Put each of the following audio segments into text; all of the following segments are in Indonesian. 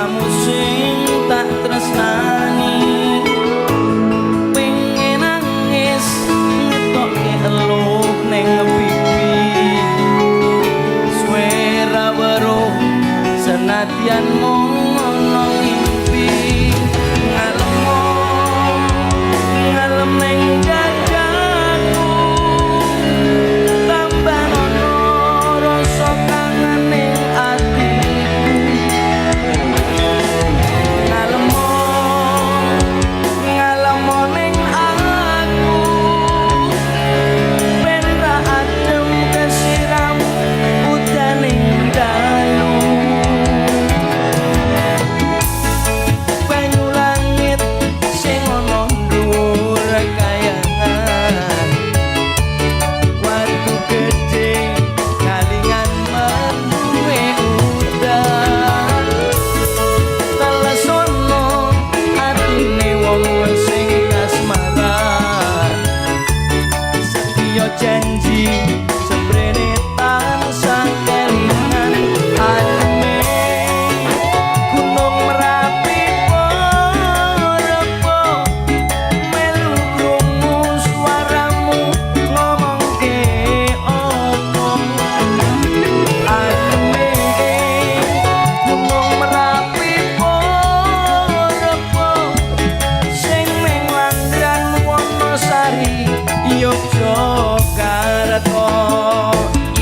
sliramu sing tak tresnani pengen nangis ngetoke eluh ning pipi suara weruh senadyan mung ana ngimpi ngalem ning dadaku tambah ana rasa kangen ning atiku ngalem ning aku ben ra adem kesiram udaning dalu banyu langit sing ana dhuwur kayangan watu gedhe kalingan menduwe udan telesono atine wong sing kasmaran setya janji sembrene tansah kelingan ademe gunung merapi porepo melu krungu suaramu ngomongke opo ademe gunung merapi porepo sing ning Landran Wonosari Yogyakarta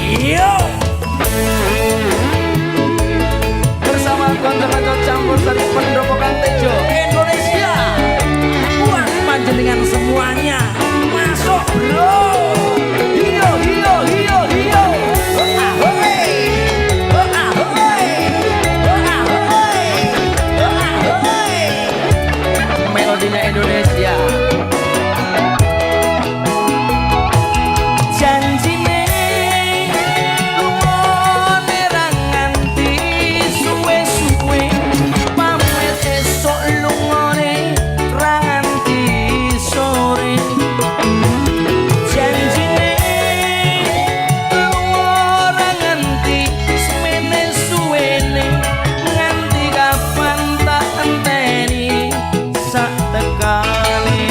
iyo bersama konser campur sari pendopo Kang Tejo Indonesia buat panjenengan semuanya masuk bro hiyo hiyo hiyo hiyo ahoy ahoy ahoy ahoy melodinya Indonesia janjine lumone ra nganti suwe-suwe pamit esuk lungone ra nganti sore janjine lunga ra nganti semene suwene nganti kapan tak enteni sak tekane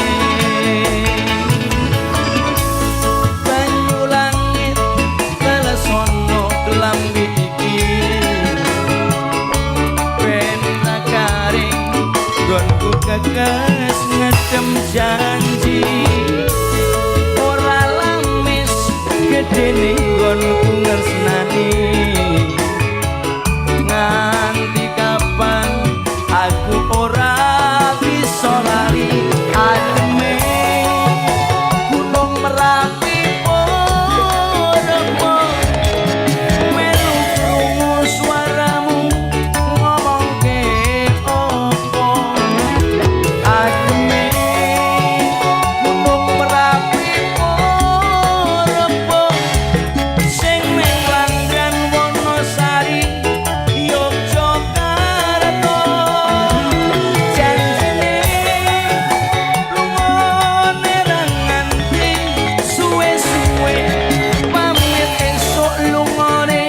banyu langit telesono kelambi iki ben garing gonku kekas ngedem janji ora lamis gedene gonku ngersnani nganti kapan aku ora bisa lari ademe gunung merapi porepo melu krungu suaramu ngomongke opo ademe gunung merapi porepo sing ning Landran Wonosari Yogyakarta janjine lungone ra nganti suwe-suwe pamit esuk lungone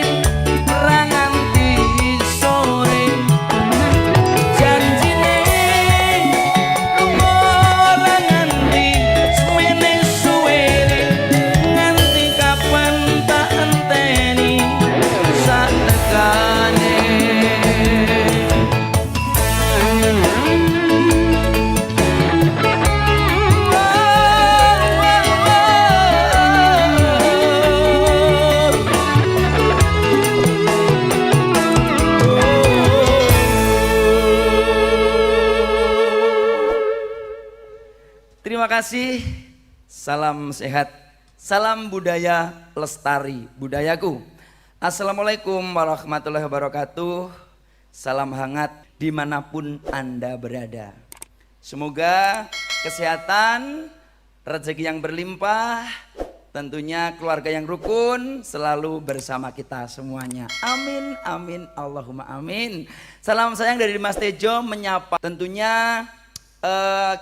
ra nganti sore janjine lunga ra nganti semene suwene nganti kapan tak enteni sak tekane Terima kasih. Salam sehat, salam budaya lestari budayaku. Assalamualaikum warahmatullahi wabarakatuh. Salam hangat dimanapun Anda berada. Semoga kesehatan, rezeki yang berlimpah, tentunya keluarga yang rukun selalu bersama kita semuanya. Amin, amin, Allahumma amin. Salam sayang dari Mas Tejo menyapa. Tentunya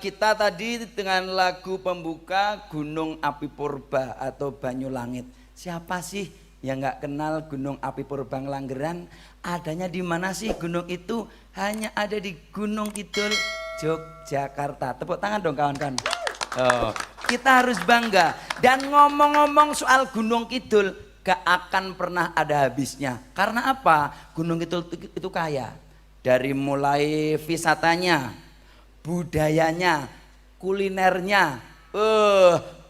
kita tadi dengan lagu pembuka Gunung Api Purba atau Banyu Langit. Siapa sih Yang nggak kenal Gunung Api Purbang adanya di mana sih gunung itu? Hanya ada di Gunung Kidul, Yogyakarta. Tepuk tangan dong kawan-kawan. Oh, kita harus bangga. Dan ngomong-ngomong soal Gunung Kidul, gak akan pernah ada habisnya. Karena apa? Gunung Kidul itu kaya. Dari mulai wisatanya, budayanya, kulinernya.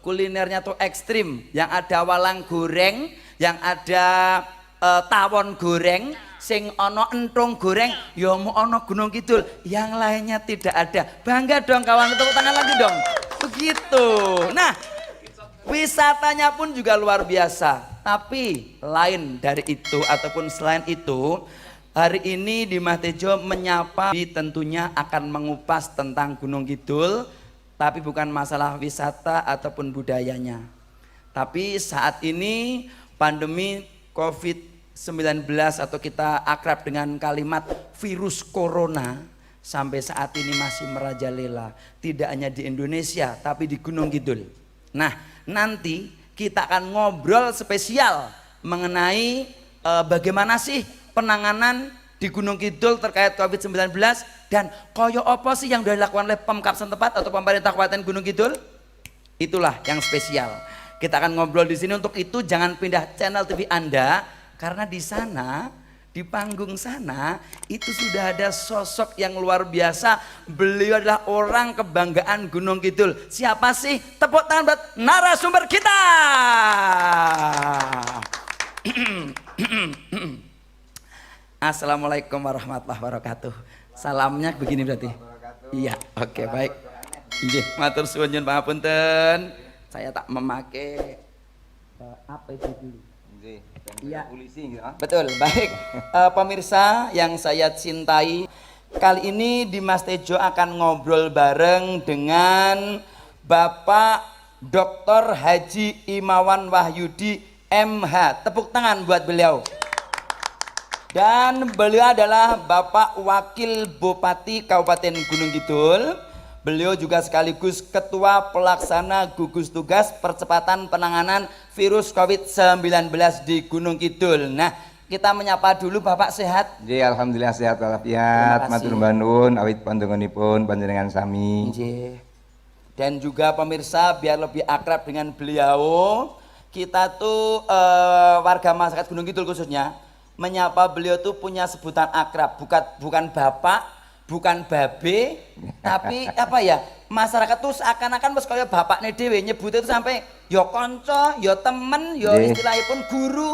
Kulinernya tuh ekstrim. Yang ada walang goreng, yang ada tawon goreng, sing ono entung goreng, ya mau ono Gunung Kidul, yang lainnya tidak ada. Bangga dong kawan, tepuk tangan lagi dong. Begitu. Nah, wisatanya pun juga luar biasa. Tapi lain dari itu ataupun selain itu, hari ini di Mas Tejo menyapa tentunya akan mengupas tentang Gunung Kidul, tapi bukan masalah wisata ataupun budayanya. Tapi saat ini pandemi COVID-19 atau kita akrab dengan kalimat virus corona sampai saat ini masih merajalela. Tidak hanya di Indonesia tapi di Gunung Kidul. Nah, nanti kita akan ngobrol spesial mengenai bagaimana sih penanganan di Gunung Kidul terkait COVID-19 dan koyo opo sih yang sudah dilakukan oleh Pemkab setempat atau pemerintah Kabupaten Gunung Kidul. Itulah yang spesial. Kita akan ngobrol di sini. Untuk itu jangan pindah channel TV Anda, karena di sana, di panggung sana itu sudah ada sosok yang luar biasa. Beliau adalah orang kebanggaan Gunung Kidul. Siapa sih? Tepuk tangan buat narasumber kita. Assalamualaikum warahmatullahi wabarakatuh. Salamnya begini berarti. Iya, oke, baik. Nggih, matur suwun nyuwun pangapunten. Saya tak memakai apa itu dulu. Iya, polisi ya. Betul, baik. Pemirsa yang saya cintai, kali ini di Mas Tejo akan ngobrol bareng dengan Bapak Dr. Haji Imawan Wahyudi MH. Tepuk tangan buat beliau. Dan beliau adalah Bapak Wakil Bupati Kabupaten Gunung Kidul. Beliau juga sekaligus Ketua Pelaksana Gugus Tugas Percepatan Penanganan Virus COVID-19 di Gunung Kidul. Nah, kita menyapa dulu. Bapak sehat? Nggih, alhamdulillah sehat walafiat. Matur nuwun awit panjenenganipun panjenengan sami. Nggih. Dan juga pemirsa, biar lebih akrab dengan beliau, kita tuh warga masyarakat Gunung Kidul khususnya menyapa beliau tuh punya sebutan akrab, bukan bapak, bukan babe, tapi apa ya, masyarakat tuh seakan-akan wis kaya bapakne dhewe, nyebutnya itu sampai ya kanca, ya temen, ya istilahipun guru.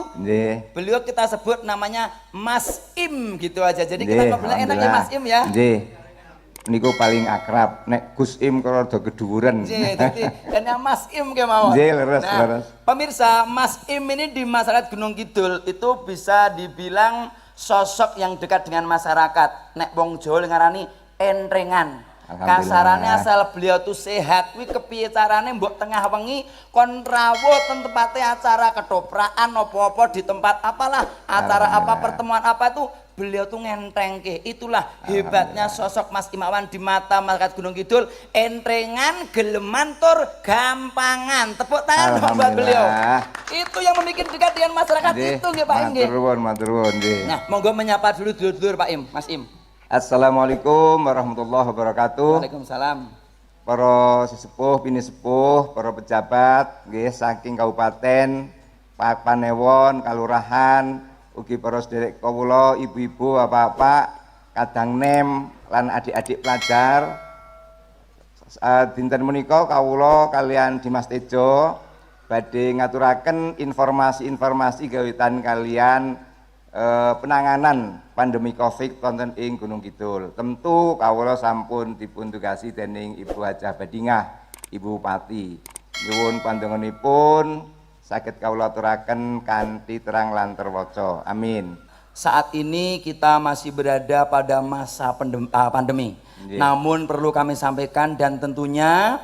Beliau kita sebut namanya Mas Im gitu aja. Jadi kita ngobrol enak ya Mas Im ya. Niku paling akrab, nek Gus Im kalau rada keduren. Jadi dan yang Mas Im ke mawon. Leres. Pemirsa, Mas Im ini di masyarakat Gunung Kidul itu bisa dibilang sosok yang dekat dengan masyarakat. Nek wong Jawa ngarani entrengan. Kasarannya asal beliau tuh sehat, kuwi kepiye carane mbok tengah wengi kon rawuh ten tempate acara ketoprakan apa-apa di tempat apalah, acara apa, pertemuan apa tuh beliau tuh ngentengke. Itulah hebatnya sosok Mas Imawan di mata masyarakat Gunung Kidul. Entrengan, geleman, tur gampangan. Tepuk tangan buat beliau. Itu yang membuat dekat dengan masyarakat itu nggih Pak Im nggih. Matur nuwun nggih. Nah, monggo menyapa dulu dulur-dulur Pak Im, Mas Im. Assalamualaikum warahmatullahi wabarakatuh. Waalaikumsalam. Para sesepuh, bini sepuh, para pejabat nggih saking kabupaten, Pak Panewon, kalurahan, ugi para sedherek kawula, ibu-ibu, bapak-bapak, kadang nem lan adik-adik pelajar. Dinten menika kawula kalian Dimas Tejo badhe ngaturaken informasi-informasi gawetan kalian penanganan pandemi Covid wonten ing Gunung Kidul. Tentu kawula sampun dipun tugasi dening Ibu Hajah Badingah, Ibu Bupati. Nyuwun panjenenganipun saged kawula aturaken kanthi terang lan terwaca. Amin. Saat ini kita masih berada pada masa pandemi. Namun perlu kami sampaikan dan tentunya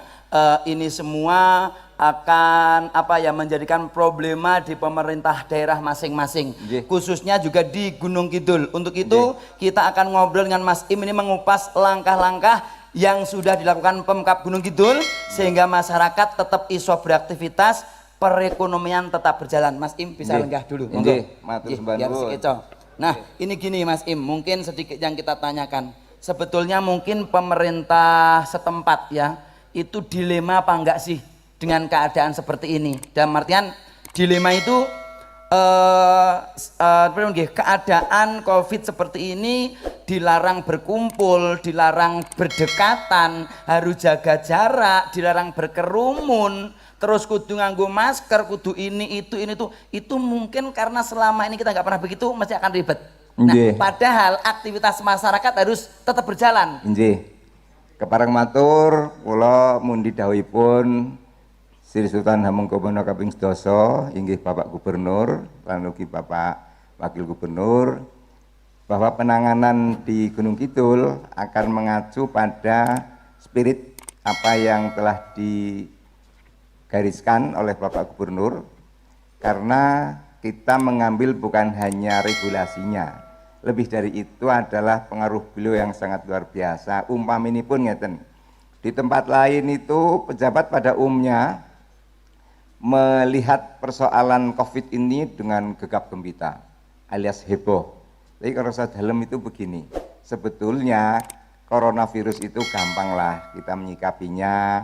ini semua akan menjadikan problema di pemerintah daerah masing-masing, khususnya juga di Gunung Kidul. Untuk itu kita akan ngobrol dengan Mas Im ini mengupas langkah-langkah yang sudah dilakukan Pemkab Gunung Kidul sehingga masyarakat tetap iso beraktivitas, perekonomian tetap berjalan. Mas Im bisa lenggah dulu. Nggih, matur sembah biar nuwun. sekeco. Nah, ini gini Mas Im, mungkin sedikit yang kita tanyakan. Sebetulnya mungkin pemerintah setempat ya, itu dilema apa enggak sih dengan keadaan seperti ini? Dalam artian dilema itu keadaan COVID seperti ini, dilarang berkumpul, dilarang berdekatan, harus jaga jarak, dilarang berkerumun, terus kudu nganggo masker, kudu ini itu mungkin karena selama ini kita nggak pernah begitu, mesti akan ribet. Nah, padahal aktivitas masyarakat harus tetap berjalan. Nggih. Kepareng matur, kula mundi dawuhipun Sri Sultan Hamengkubuwono kaping 12 inggih Bapak Gubernur lan ugi Bapak Wakil Gubernur bahwa penanganan di Gunung Kidul akan mengacu pada spirit apa yang telah digariskan oleh Bapak Gubernur, karena kita mengambil bukan hanya regulasinya, lebih dari itu adalah pengaruh beliau yang sangat luar biasa. Umpaminipun ngeten, di tempat lain itu pejabat pada umumnya melihat persoalan COVID ini dengan gegap gempita alias heboh. Tapi kalau saya dalam itu begini, sebetulnya coronavirus itu gampang lah kita menyikapinya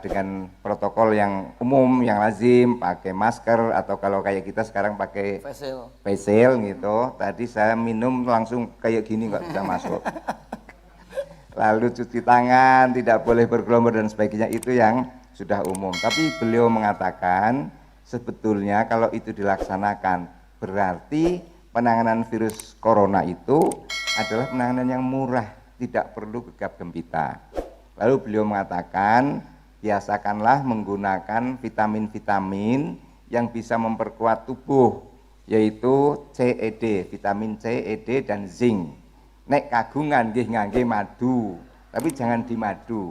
dengan protokol yang umum, yang lazim, pakai masker atau kalau kayak kita sekarang pakai face shield gitu. Tadi saya minum langsung kayak gini nggak bisa masuk. Lalu cuci tangan, tidak boleh bergerombol dan sebagainya, itu yang sudah umum. Tapi beliau mengatakan sebetulnya kalau itu dilaksanakan berarti penanganan virus corona itu adalah penanganan yang murah, tidak perlu gegap gempita. Lalu beliau mengatakan biasakanlah menggunakan vitamin-vitamin yang bisa memperkuat tubuh, yaitu CED, vitamin C, ED dan zinc. Nek kagungan nggih ngangge madu, tapi jangan di madu.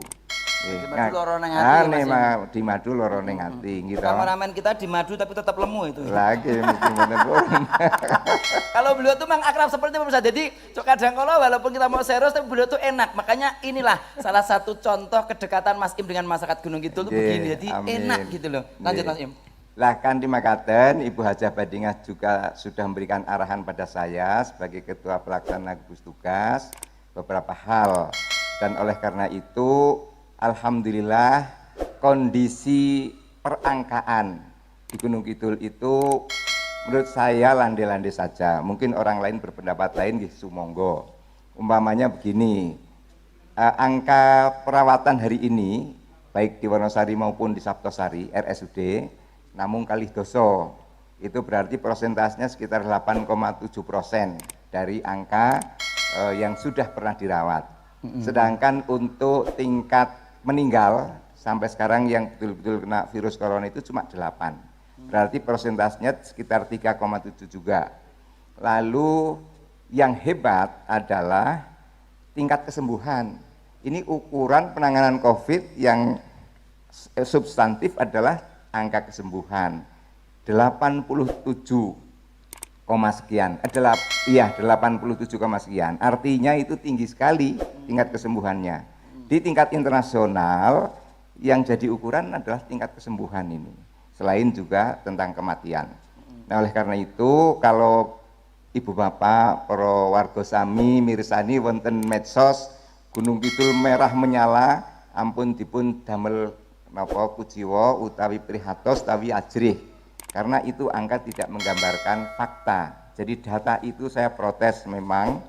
Di madu loro nang ati, di madu loro nang ati gitu. Kameramen kita di madu tapi tetap lemu itu. Lagi mesti ngono. Kalau beliau tuh memang akrab seperti itu, jadi kadang kalau walaupun kita mau serius tapi beliau tuh enak. Makanya inilah salah satu contoh kedekatan Mas Im dengan masyarakat Gunung Kidul tuh begini. Jadi enak gitu loh. Lanjut Mas Im. Lah kan di Makaten, Ibu Hajah Badingah juga sudah memberikan arahan pada saya sebagai Ketua Pelaksana Gugus Tugas beberapa hal. Dan oleh karena itu alhamdulillah kondisi perangkaan di Gunung Kidul itu menurut saya landai-landai saja. Mungkin orang lain berpendapat lain di sumonggo. Umpamanya begini, angka perawatan hari ini baik di Wonosari maupun di Saptosari RSUD namung kalih doso, itu berarti persentasenya sekitar 8,7% dari angka yang sudah pernah dirawat. Sedangkan untuk tingkat meninggal sampai sekarang yang betul-betul kena virus corona itu cuma 8. Berarti persentasenya sekitar 3,7 juga. Lalu yang hebat adalah tingkat kesembuhan. Ini ukuran penanganan COVID yang substantif adalah angka kesembuhan 87, sekian. 87, sekian. Artinya itu tinggi sekali tingkat kesembuhannya. Di tingkat internasional yang jadi ukuran adalah tingkat kesembuhan ini. Selain juga tentang kematian. Nah, oleh karena itu kalau Ibu Bapak, para warga sami mirsani wonten medsos Gunung Kidul merah menyala, ampun dipun damel napa kujiwa utawi prihatos utawi ajrih. Karena itu angka tidak menggambarkan fakta. Jadi data itu saya protes memang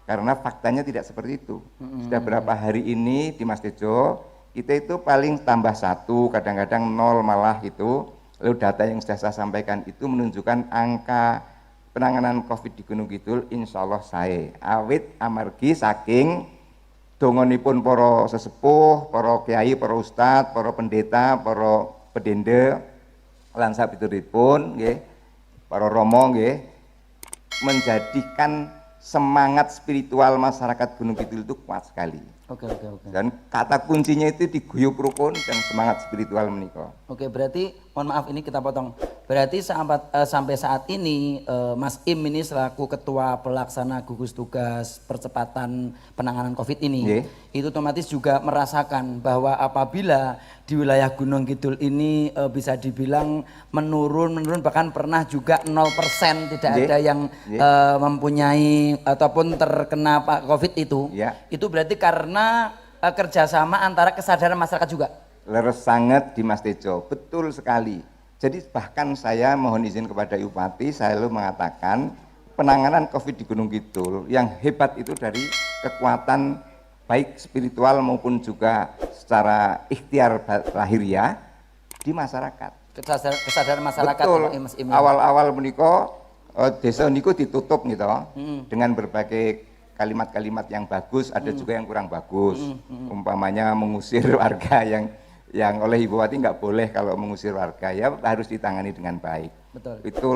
karena faktanya tidak seperti itu. Sudah berapa hari ini di Mas Tejo kita itu paling tambah 1, kadang-kadang 0 malah itu. Lalu data yang sudah saya sampaikan itu menunjukkan angka penanganan COVID di Gunung Kidul insya Allah saya awit amargi saking dongonipun para sesepuh, para kiai, para ustadz, para pendeta, para pedende lan sabituripun nggih, para romo nggih, menjadikan semangat spiritual masyarakat Gunung Kidul itu kuat sekali. Oke. Dan kata kuncinya itu diguyup rukun dan semangat spiritual menika. Oke, berarti mohon maaf ini kita potong. Berarti sampai saat ini Mas Im ini selaku ketua pelaksana gugus tugas percepatan penanganan COVID ini, itu otomatis juga merasakan bahwa apabila di wilayah Gunung Kidul ini bisa dibilang menurun bahkan pernah juga 0% tidak ada yang mempunyai ataupun terkena COVID itu berarti karena kerjasama antara kesadaran masyarakat juga. Leres sangat di Mas Tejo, betul sekali. Jadi bahkan saya mohon izin kepada Ibu Bupati, saya selalu mengatakan penanganan COVID di Gunung Kidul yang hebat itu dari kekuatan baik spiritual maupun juga secara ikhtiar lahiriah di masyarakat. Kesadaran masyarakat. Betul. Awal-awal menika desa niku ditutup gitu dengan berbagai kalimat-kalimat yang bagus, ada juga yang kurang bagus. Umpamanya mengusir warga yang oleh Ibu Bupati nggak boleh kalau mengusir warga, ya harus ditangani dengan baik. Betul. Itu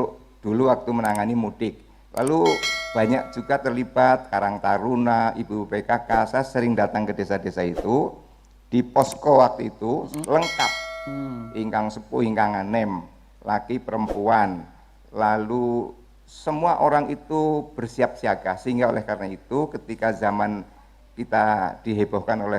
dulu waktu menangani mudik. Lalu banyak juga terlibat Karang Taruna, Ibu PKK, saya sering datang ke desa-desa itu, di posko waktu itu lengkap, ingkang sepuh, ingkang anem, laki perempuan, lalu semua orang itu bersiap siaga, sehingga oleh karena itu ketika zaman kita dihebohkan oleh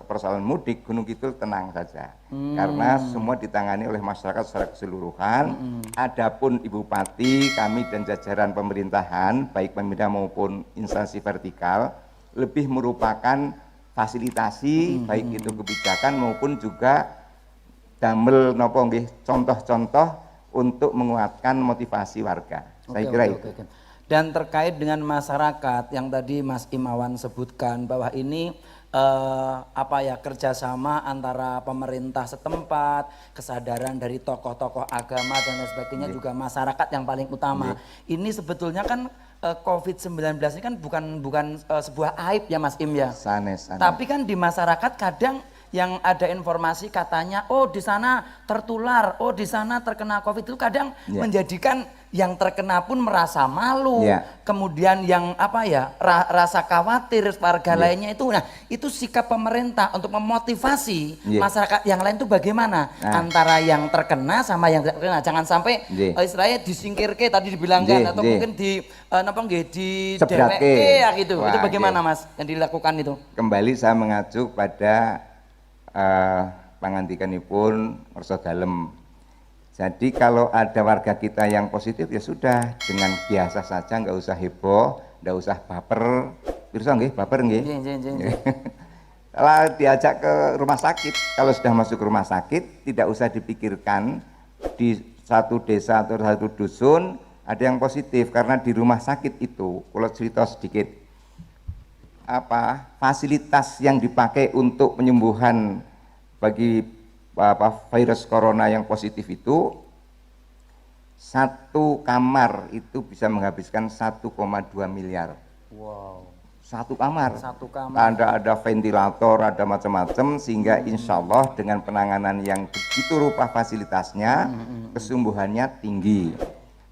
persoalan mudik, Gunung Kidul tenang saja, karena semua ditangani oleh masyarakat secara keseluruhan. Adapun Ibu Bupati, kami dan jajaran pemerintahan, baik pemerintah maupun instansi vertikal, lebih merupakan fasilitasi, baik itu kebijakan maupun juga damel nopo nggih contoh-contoh untuk menguatkan motivasi warga. Saya kira itu. Dan terkait dengan masyarakat yang tadi Mas Imawan sebutkan bahwa ini kerjasama antara pemerintah setempat, kesadaran dari tokoh-tokoh agama dan lain sebagainya, juga masyarakat yang paling utama. Ini sebetulnya kan COVID-19 ini kan bukan sebuah aib ya Mas Im ya. Sanes. Tapi kan di masyarakat kadang yang ada informasi katanya, oh di sana tertular, oh di sana terkena COVID, itu kadang menjadikan yang terkena pun merasa malu, kemudian yang rasa khawatir warga lainnya itu. Nah itu sikap pemerintah untuk memotivasi masyarakat yang lain itu bagaimana antara yang terkena sama yang tidak terkena, jangan sampai istilahnya disingkirke tadi dibilangkan atau mungkin di DWK ya gitu. Wah, itu bagaimana Mas yang dilakukan itu? Kembali saya mengacu pada pangandikanipun Warsa Dalem. Jadi kalau ada warga kita yang positif ya sudah, dengan biasa saja, nggak usah heboh, nggak usah baper. Pirsa nggih, baper nggih. Kalau diajak ke rumah sakit, kalau sudah masuk rumah sakit tidak usah dipikirkan di satu desa atau satu dusun ada yang positif, karena di rumah sakit itu, kalau cerita sedikit, fasilitas yang dipakai untuk penyembuhan bagi virus corona yang positif itu, satu kamar itu bisa menghabiskan 1,2 miliar. Wow. Satu kamar. Ada ventilator, ada macam-macam, sehingga insya Allah dengan penanganan yang begitu rupa fasilitasnya, kesembuhannya tinggi.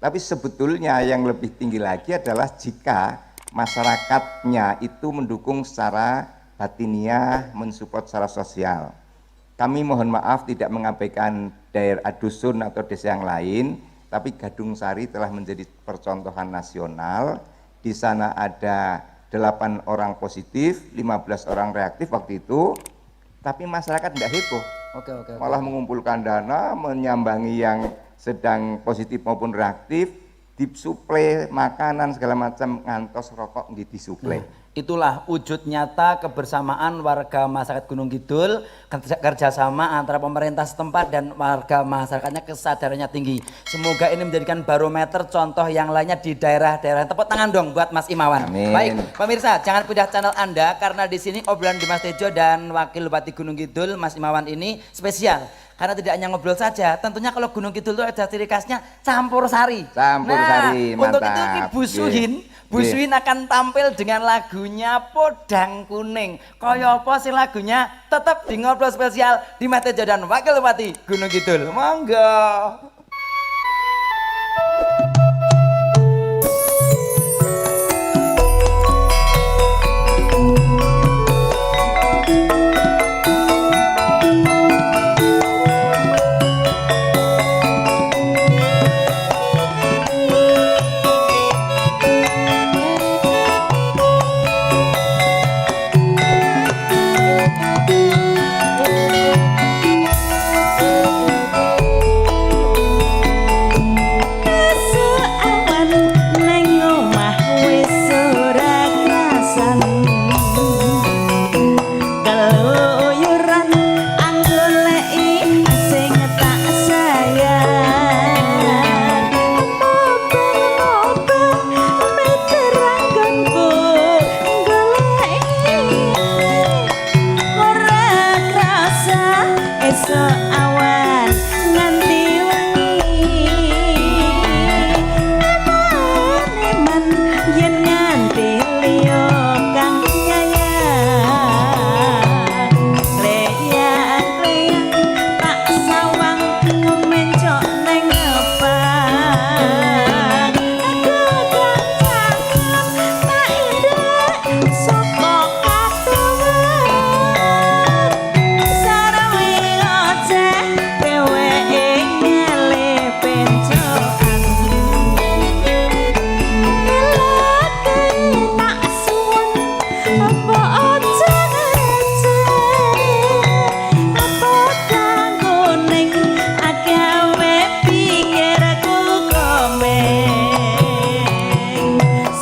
Tapi sebetulnya yang lebih tinggi lagi adalah jika masyarakatnya itu mendukung secara batiniah, mensupport secara sosial. Kami mohon maaf tidak mengabaikan daerah dusun atau desa yang lain, tapi Gadung Sari telah menjadi percontohan nasional. Di sana ada 8 orang positif, 15 orang reaktif waktu itu, tapi masyarakat tidak heboh. Malah mengumpulkan dana, menyambangi yang sedang positif maupun reaktif, disuplai makanan segala macam, ngantos rokok disuplai. Itulah wujud nyata kebersamaan warga masyarakat Gunung Kidul, kerjasama antara pemerintah setempat dan warga masyarakatnya kesadarannya tinggi. Semoga ini menjadikan barometer contoh yang lainnya di daerah-daerah. Tepuk tangan dong buat Mas Imawan. Amin. Baik, pemirsa jangan pindah channel Anda, karena di sini obrolan di Mas Tejo dan Wakil Bupati Gunung Kidul Mas Imawan ini spesial. Karena tidak hanya ngobrol saja, tentunya kalau Gunung Kidul itu ada ciri khasnya campur sari. Campur sari, mantap. Untuk itu Bu Suhin akan tampil dengan lagunya Podang Kuning. Kaya apa sih lagunya? Tetap di ngobrol spesial di Mas Tejo dan Wakil Bupati Gunung Kidul. Monggo.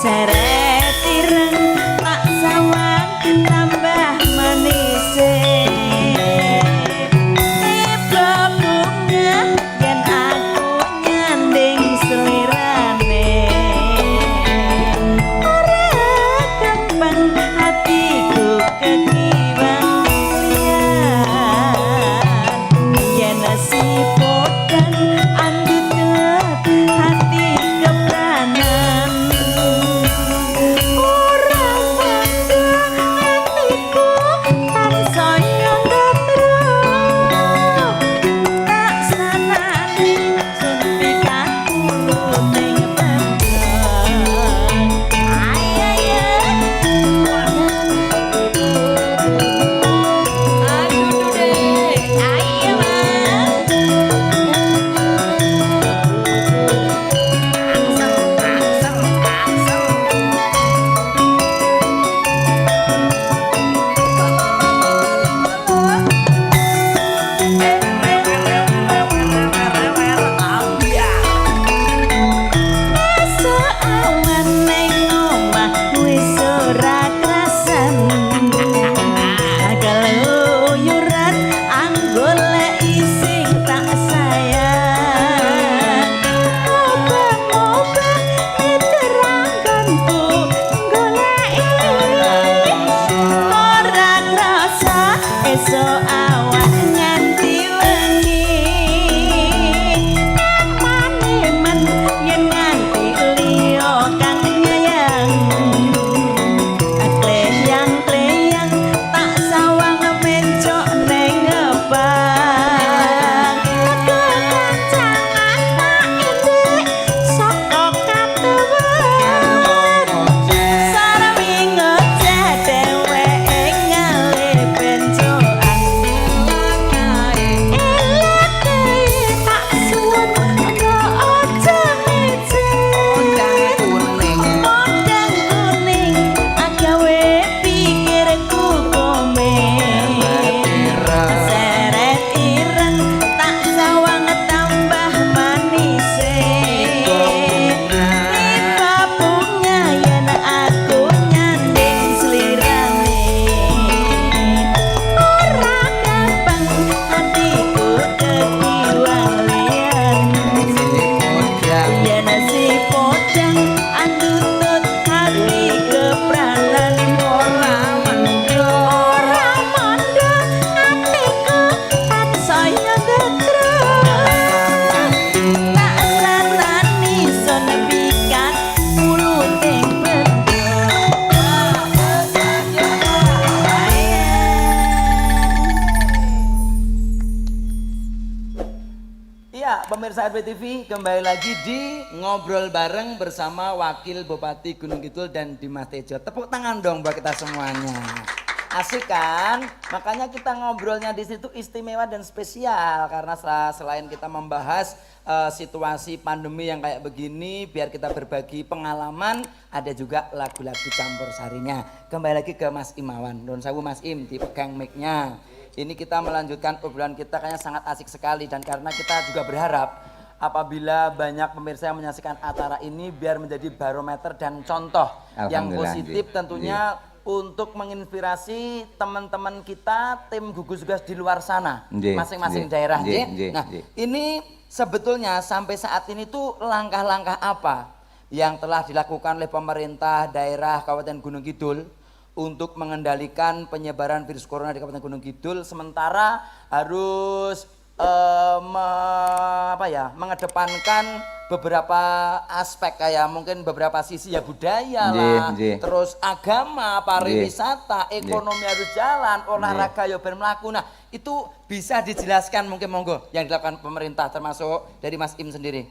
seret ireng tak sawang tambah manise tiba bunga yen aku nyanding selirane ora gampang hatiku kekiwang liyan yen si podan andut hati kepranan ora tanda hatiku tansaya ngetro tak sanani suntikan kulo ning pembrang ayaya aduh deh ayo mas awan ning omah wis ora krasan keluyuran anggoleki sing tak sayang obah-obah diterangkanku goleki ora krasa esuk awak nganti wengi maneman yen nganti liya kang nyayang kleyang-kleyang tak sawang mencok ning ngebang kekancangan tak indek saka katewan sarwi ngoceh dheweke ngale bencokan eleke tak suwun engko aja micin Mondang kuning agawe pikirku komen seret ireng tak sawang tambah manise tiba bunga yen aku nyanding slirane ora gampang hatiku kekiwang liyan yen si podang andutut hati kepranan ora mandha hatiku tansaya ngetro tak sanani son pikat muluting Iya, pemirsa RPTV kembali lagi di Ngobrol Bareng bersama Wakil Bupati Gunung Kidul dan Dimas Tejo. Tepuk tangan dong buat kita semuanya. Asik kan? Makanya kita ngobrolnya di situ istimewa dan spesial karena selain kita membahas situasi pandemi yang kayak begini, biar kita berbagi pengalaman, ada juga lagu-lagu campur sarinya. Kembali lagi ke Mas Imawan. Don Sawu Mas Im dipegang mic-nya. Ini kita melanjutkan obrolan kita kayaknya sangat asik sekali dan karena kita juga berharap apabila banyak pemirsa yang menyaksikan acara ini biar menjadi barometer dan contoh yang positif tentunya untuk menginspirasi teman-teman kita tim gugus tugas di luar sana masing-masing daerah. Nah ini sebetulnya sampai saat ini tuh langkah-langkah apa yang telah dilakukan oleh pemerintah daerah Kabupaten Gunung Kidul untuk mengendalikan penyebaran virus corona di Kabupaten Gunung Kidul sementara harus mengedepankan beberapa aspek kayak mungkin beberapa sisi ya budaya lah, terus agama, pariwisata, ekonomi harus jalan, olahraga ya ben mlaku. Nah, itu bisa dijelaskan mungkin monggo yang dilakukan pemerintah termasuk dari Mas Im sendiri.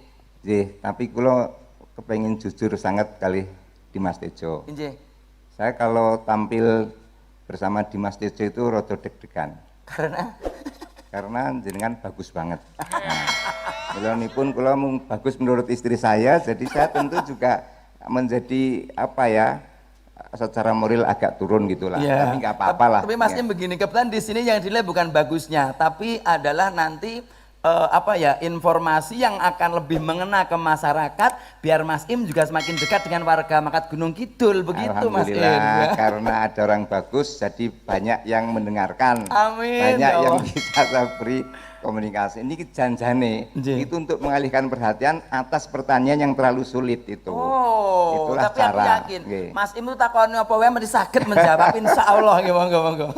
Tapi kula kepengen jujur sangat kali Dimas Tejo. Saya kalau tampil bersama Dimas Tejo itu rada deg-degan. Karena jenengan bagus banget. Walaupun kula bagus menurut istri saya, jadi saya tentu juga menjadi secara moral agak turun gitulah. Tapi nggak apa-apa lah. Tapi Mas Im begini, kebetulan di sini yang dilihat bukan bagusnya, tapi adalah nanti informasi yang akan lebih mengena ke masyarakat biar Mas Im juga semakin dekat dengan warga Makat Gunung Kidul begitu Mas Im. Alhamdulillah karena ada orang bagus jadi banyak yang mendengarkan. Amin, banyak ya yang Allah. bisa saya beri komunikasi. Ini janjane Nggih. itu untuk mengalihkan perhatian atas pertanyaan yang terlalu sulit itu. Oh, Itulah tapi cara. aku yakin Nggih. Mas Im itu takoni apa wae mesti saged menjawab insyaallah nggih monggo.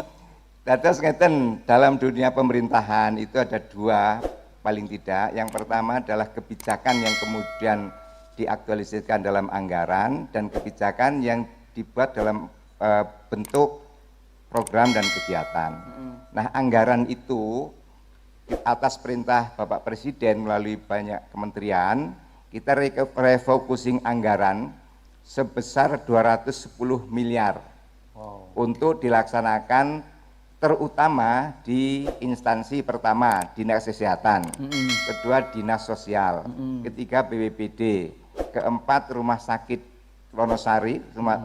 Dados ngeten, dalam dunia pemerintahan itu ada dua paling tidak. Yang pertama adalah kebijakan yang kemudian diaktualisasikan dalam anggaran dan kebijakan yang dibuat dalam bentuk program dan kegiatan. Nah, anggaran itu atas perintah Bapak Presiden melalui banyak kementerian, kita refocusing anggaran sebesar 210 miliar untuk dilaksanakan terutama di instansi pertama Dinas Kesehatan, kedua Dinas Sosial, ketiga BPBD, keempat Rumah Sakit Wonosari,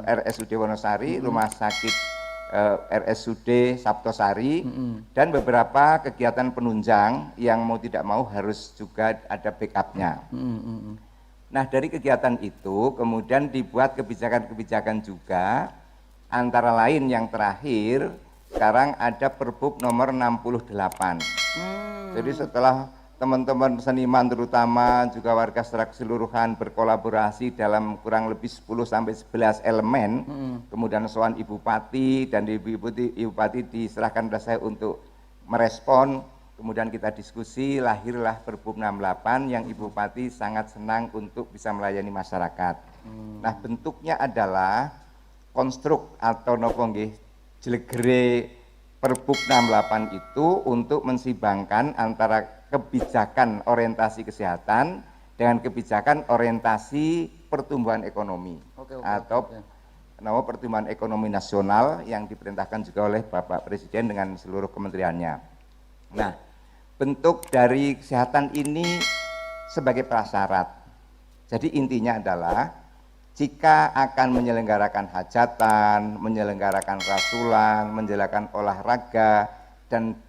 RSUD Wonosari, Rumah Sakit RSUD Sabtosari, dan beberapa kegiatan penunjang yang mau tidak mau harus juga ada backupnya. Nah, dari kegiatan itu kemudian dibuat kebijakan-kebijakan juga, antara lain yang terakhir sekarang ada Perbup nomor 68. Jadi setelah teman-teman seniman terutama juga warga secara keseluruhan berkolaborasi dalam kurang lebih 10 sampai 11 elemen, kemudian soal Ibu Bupati dan Ibu Bupati diserahkan kepada saya untuk merespon, kemudian kita diskusi, lahirlah Perbup 68 yang Ibu Bupati sangat senang untuk bisa melayani masyarakat. Nah, bentuknya adalah konstruk atau nopo nggih jelegere Perbup 68 itu untuk mensimbangkan antara kebijakan orientasi kesehatan dengan kebijakan orientasi pertumbuhan ekonomi atau nama pertumbuhan ekonomi nasional yang diperintahkan juga oleh Bapak Presiden dengan seluruh kementeriannya. Nah, bentuk dari kesehatan ini sebagai prasyarat. Jadi intinya adalah jika akan menyelenggarakan hajatan, menyelenggarakan rasulan, menjalankan olahraga, dan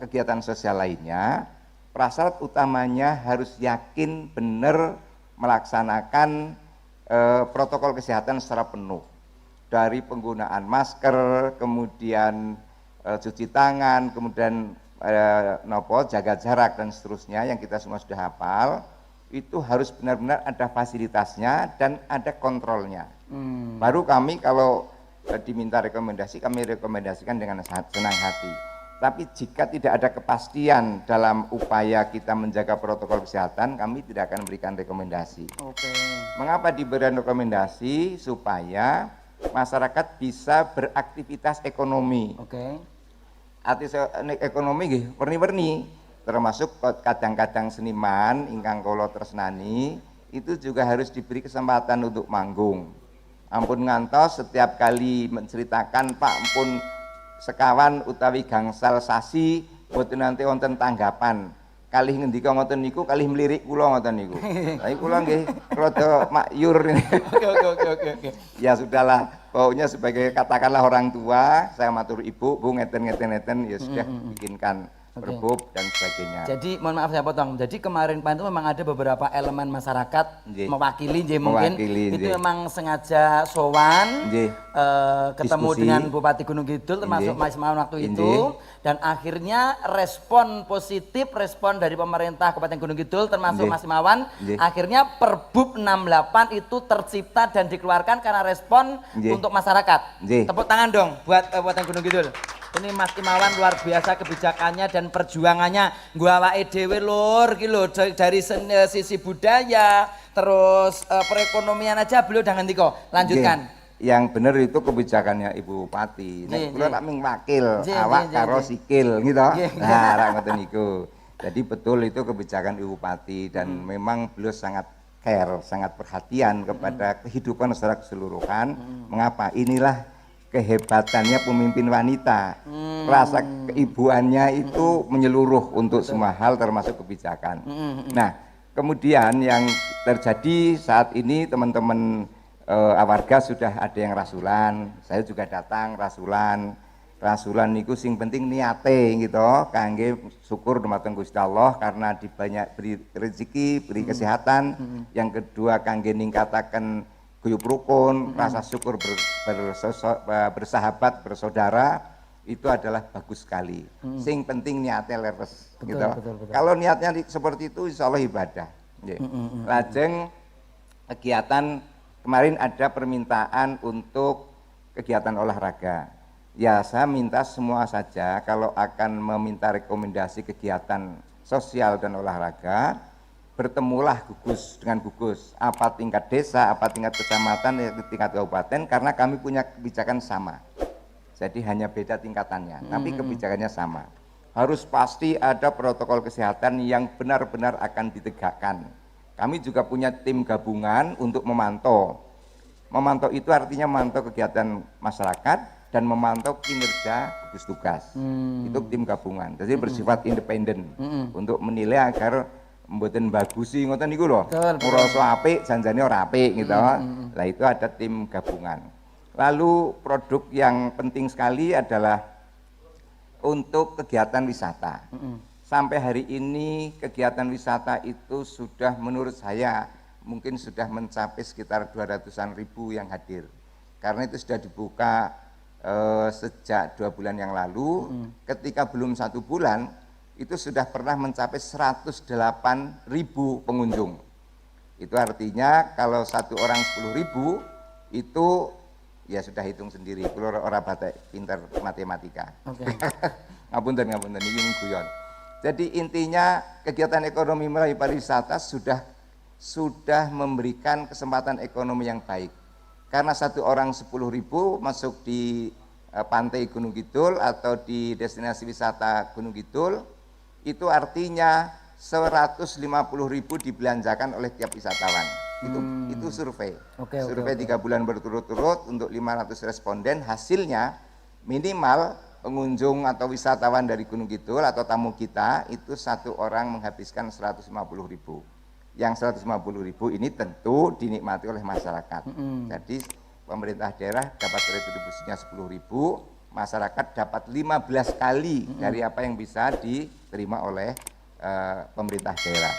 kegiatan sosial lainnya, prasyarat utamanya harus yakin benar melaksanakan protokol kesehatan secara penuh. Dari penggunaan masker, kemudian cuci tangan, kemudian jaga jarak, dan seterusnya yang kita semua sudah hafal. Itu harus benar-benar ada fasilitasnya dan ada kontrolnya. Baru kami kalau diminta rekomendasi, kami rekomendasikan dengan senang hati. Tapi jika tidak ada kepastian dalam upaya kita menjaga protokol kesehatan, kami tidak akan memberikan rekomendasi. Mengapa diberikan rekomendasi? Supaya masyarakat bisa beraktivitas ekonomi. Aktivitas ekonomi nggih werni-werni. Termasuk kadang-kadang seniman ingkang kula tresnani itu juga harus diberi kesempatan untuk manggung. Ampun ngantos setiap kali menceritakan Pak ampun sekawan utawi gangsal sasi boten nanti wonten tanggapan. Kalih ngendika ngoten niku kalih mlirik kula ngoten niku. Lah kula nggih rada makyur. Oke. Ya sudahlah, pokoknya sebagai katakanlah orang tua, saya matur Ibu, Bu ngeten ya sudah bikinkan Perbup dan sebagainya. Jadi mohon maaf saya potong. Jadi kemarin Pak itu memang ada beberapa elemen masyarakat mewakili mungkin itu memang sengaja sowan ketemu diskusi dengan Bupati Gunung Kidul termasuk Mas Imawan waktu itu dan akhirnya respon positif respon dari pemerintah Kabupaten Gunung Kidul termasuk Mas Imawan akhirnya Perbup 68 itu tercipta dan dikeluarkan karena respon untuk masyarakat. Tepuk tangan dong buat Kabupaten Gunung Kidul. Ini Mas Imawan luar biasa kebijakannya dan perjuangannya gua awake dhewe lur iki lho dari sisi budaya terus perekonomian aja beliau udah ngendika lanjutkan. Yang benar itu kebijakannya Ibu Bupati. Nek kula tak ming wakil awak karo sikil gitu. Nah, ra ngoten niku. Jadi betul itu kebijakan Ibu Bupati dan memang beliau sangat care, sangat perhatian kepada kehidupan secara keseluruhan. Mengapa? Inilah kehebatannya pemimpin wanita, rasa keibuannya itu menyeluruh untuk semua hal termasuk kebijakan. Nah, kemudian yang terjadi saat ini teman-teman warga sudah ada yang rasulan, saya juga datang rasulan, rasulan niku sing penting niate gitu kangge syukur dumateng Gusti Allah karena beri rezeki, beri kesehatan. Yang kedua kangge ningkataken guyub rukun, rasa syukur bersahabat, bersaudara, itu adalah bagus sekali. Sing penting niate leres gitu. Betul. Kalau niatnya seperti itu insya Allah ibadah. Lajeng kegiatan kemarin ada permintaan untuk kegiatan olahraga. Ya, saya minta semua saja kalau akan meminta rekomendasi kegiatan sosial dan olahraga, bertemulah gugus dengan gugus, apa tingkat desa, apa tingkat kecamatan, tingkat kabupaten, karena kami punya kebijakan sama. Jadi hanya beda tingkatannya, tapi kebijakannya sama. Harus pasti ada protokol kesehatan yang benar-benar akan ditegakkan. Kami juga punya tim gabungan untuk memantau. Memantau itu artinya memantau kegiatan masyarakat, dan memantau kinerja gugus tugas. Itu tim gabungan. Jadi bersifat independen untuk menilai agar mboten bagusi ngoten niku lho. Ngrasa apik janjane ora apik gitu. Lah itu ada tim gabungan. Lalu produk yang penting sekali adalah untuk kegiatan wisata. Sampai hari ini kegiatan wisata itu sudah menurut saya mungkin sudah mencapai sekitar 200-an ribu yang hadir. Karena itu sudah dibuka sejak 2 bulan yang lalu, ketika belum 1 bulan itu sudah pernah mencapai 108.000 pengunjung. Itu artinya kalau satu orang 10.000 itu ya sudah hitung sendiri. Kalau orang batik pinter matematika. Ngapunten ini guyon. Jadi intinya kegiatan ekonomi melalui pariwisata sudah memberikan kesempatan ekonomi yang baik. Karena satu orang 10.000 masuk di pantai Gunung Kidul atau di destinasi wisata Gunung Kidul, itu artinya 150.000 dibelanjakan oleh tiap wisatawan. Itu survei. Survei 3 bulan berturut-turut untuk 500 responden, hasilnya minimal pengunjung atau wisatawan dari Gunung Kidul atau tamu kita itu satu orang menghabiskan 150.000. Yang 150.000 ini tentu dinikmati oleh masyarakat. Jadi pemerintah daerah dapat retribusinya 10.000, masyarakat dapat 15 kali dari apa yang bisa diterima oleh pemerintah daerah.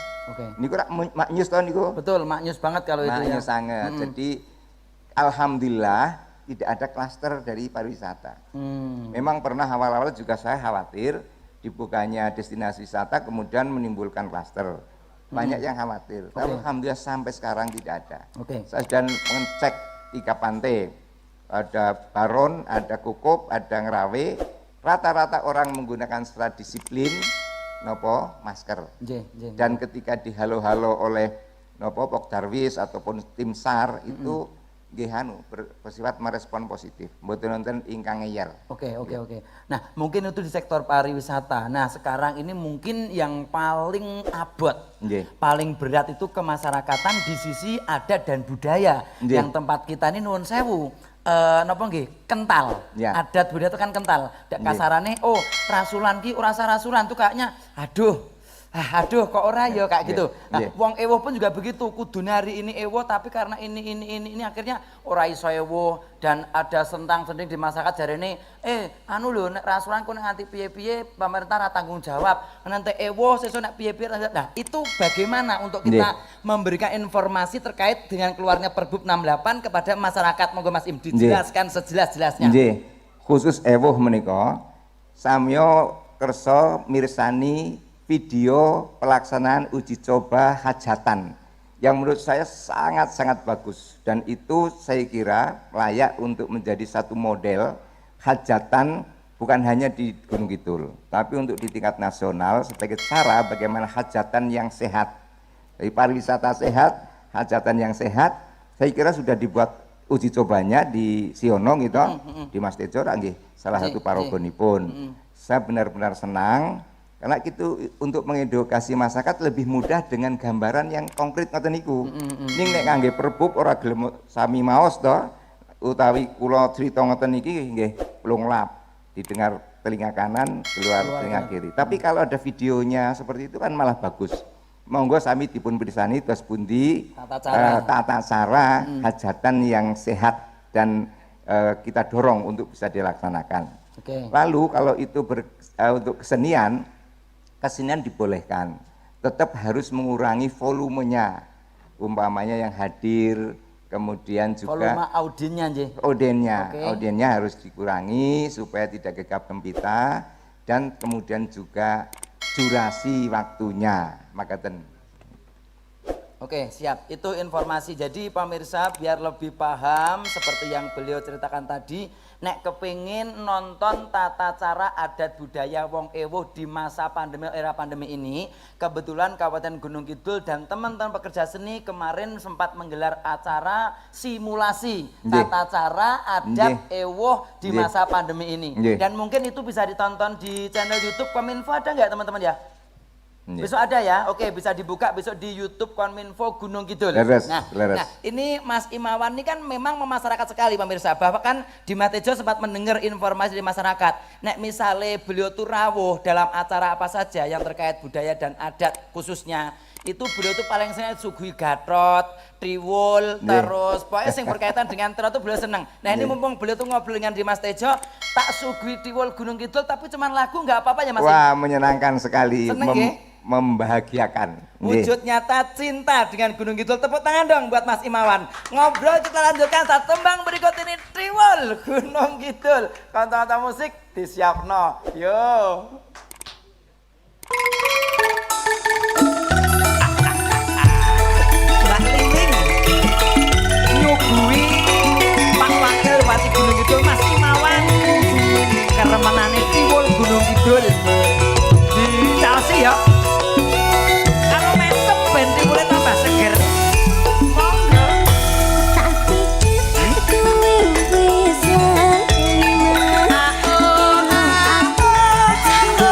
Ini kok maknyus toh niku? Betul, maknyus banget kalau itu ya. Maknyus sangat. Jadi alhamdulillah tidak ada klaster dari pariwisata. Memang pernah awal-awal juga saya khawatir dibukanya destinasi wisata kemudian menimbulkan klaster. Banyak yang khawatir, tapi alhamdulillah sampai sekarang tidak ada. Saya sudah mengecek 3 pantai, ada Baron, ada Kukup, ada Ngerawe. Rata-rata orang menggunakan secara disiplin, masker. Dan ketika dihalo-halo oleh Pok Darwis ataupun tim SAR itu bersifat merespon positif, mboten nonton ingkang ngeyel. Oke. Nah, mungkin itu di sektor pariwisata. Nah, sekarang ini mungkin yang paling abot, paling berat itu kemasyarakatan di sisi adat dan budaya. Yang tempat kita ini nuwun sewu, kental. Adat budaya itu kan kental. Kasarane, rasulan ki ora rasulan tuh kayaknya, aduh kok ora ya kayak gitu. Nah, wong ewo pun juga begitu, kudu hari ini ewo tapi karena ini akhirnya ora iso ewo dan ada sentang-senting di masyarakat jarene anu lho nek rasulan ku nganti piye-piye pemerintah ora tanggung jawab. Nanti ewo sesuk nek piye-piye. Nah, itu bagaimana untuk kita memberikan informasi terkait dengan keluarnya Perbup 68 kepada masyarakat? Monggo Mas Im dijelaskan sejelas-jelasnya. Khusus ewo menika samyo kersa mirsani video pelaksanaan uji coba hajatan yang menurut saya sangat-sangat bagus dan itu saya kira layak untuk menjadi satu model hajatan bukan hanya di Gunung Kidul tapi untuk di tingkat nasional sebagai cara bagaimana hajatan yang sehat. Dari pariwisata sehat, hajatan yang sehat, saya kira sudah dibuat uji cobanya di Siono gitu, di Mas Tejo salah satu paragonipun. Saya benar-benar senang karena itu untuk mengedukasi masyarakat lebih mudah dengan gambaran yang konkret ngoten niku. Ning nek kangge Perbup ora gelem sami maos to utawi kula crita ngoten niki nggih plunglap didengar telinga kanan keluar telinga kiri. Tapi kalau ada videonya seperti itu kan malah bagus. Monggo sami dipun pirsani terus pundi tata cara hajatan yang sehat dan kita dorong untuk bisa dilaksanakan. Oke. Lalu kalau itu untuk kesenian dibolehkan, tetap harus mengurangi volumenya, umpamanya yang hadir, kemudian juga Volume audiennya nggih. Oke. audiennya harus dikurangi supaya tidak gegap gempita, dan kemudian juga durasi waktunya, makaten. Oke, siap. Itu informasi. Jadi pemirsa biar lebih paham seperti yang beliau ceritakan tadi, nek kepingin nonton tata cara adat budaya wong ewo di masa pandemi, era pandemi ini, kebetulan Kabupaten Gunung Kidul dan teman-teman pekerja seni kemarin sempat menggelar acara simulasi Nggih. tata cara adat Nggih. ewo di Nggih. masa pandemi ini. Nggih. Dan mungkin itu bisa ditonton di channel YouTube Kominfo, ada nggak teman-teman ya? Nggih. Besok ada ya, oke bisa dibuka besok di YouTube Kominfo Gunung Kidul. Leres, Nah, leres. nah, ini Mas Imawan ini kan memang memasyarakat sekali pemirsa. Bahkan di Matejo sempat mendengar informasi dari masyarakat. Nek misalnya beliau tuh rawuh dalam acara apa saja yang terkait budaya dan adat khususnya, itu beliau tuh paling senang suguhi gatrot, triwul, Nggih. terus pokoknya yang berkaitan dengan terus tuh beliau seneng. Nah ini Nggih. mumpung beliau tuh ngobrol dengan Dimas Tejo, tak suguhi triwul Gunung Kidul tapi cuman lagu nggak apa-apa ya Mas? Wah, menyenangkan sekali, Seneng, nggih? membahagiakan. Nggih. Wujud nyata cinta dengan Gunung Kidul. Tepuk tangan dong buat Mas Imawan. Ngobrol kita lanjutkan saat tembang berikut ini Triwul Gunung Kidul. Kanta-kanta musik disiapno. Yo. Mbak Liling nyuguhi Pak Wakil Bupati Gunung Kidul Mas Imawan. Keremenane Triwul Gunung Kidul. Di Chelsea ya. Kalau mesem ben Triwulnya tambah seger. Monggo. Tak pikir kowe wis lali. Aku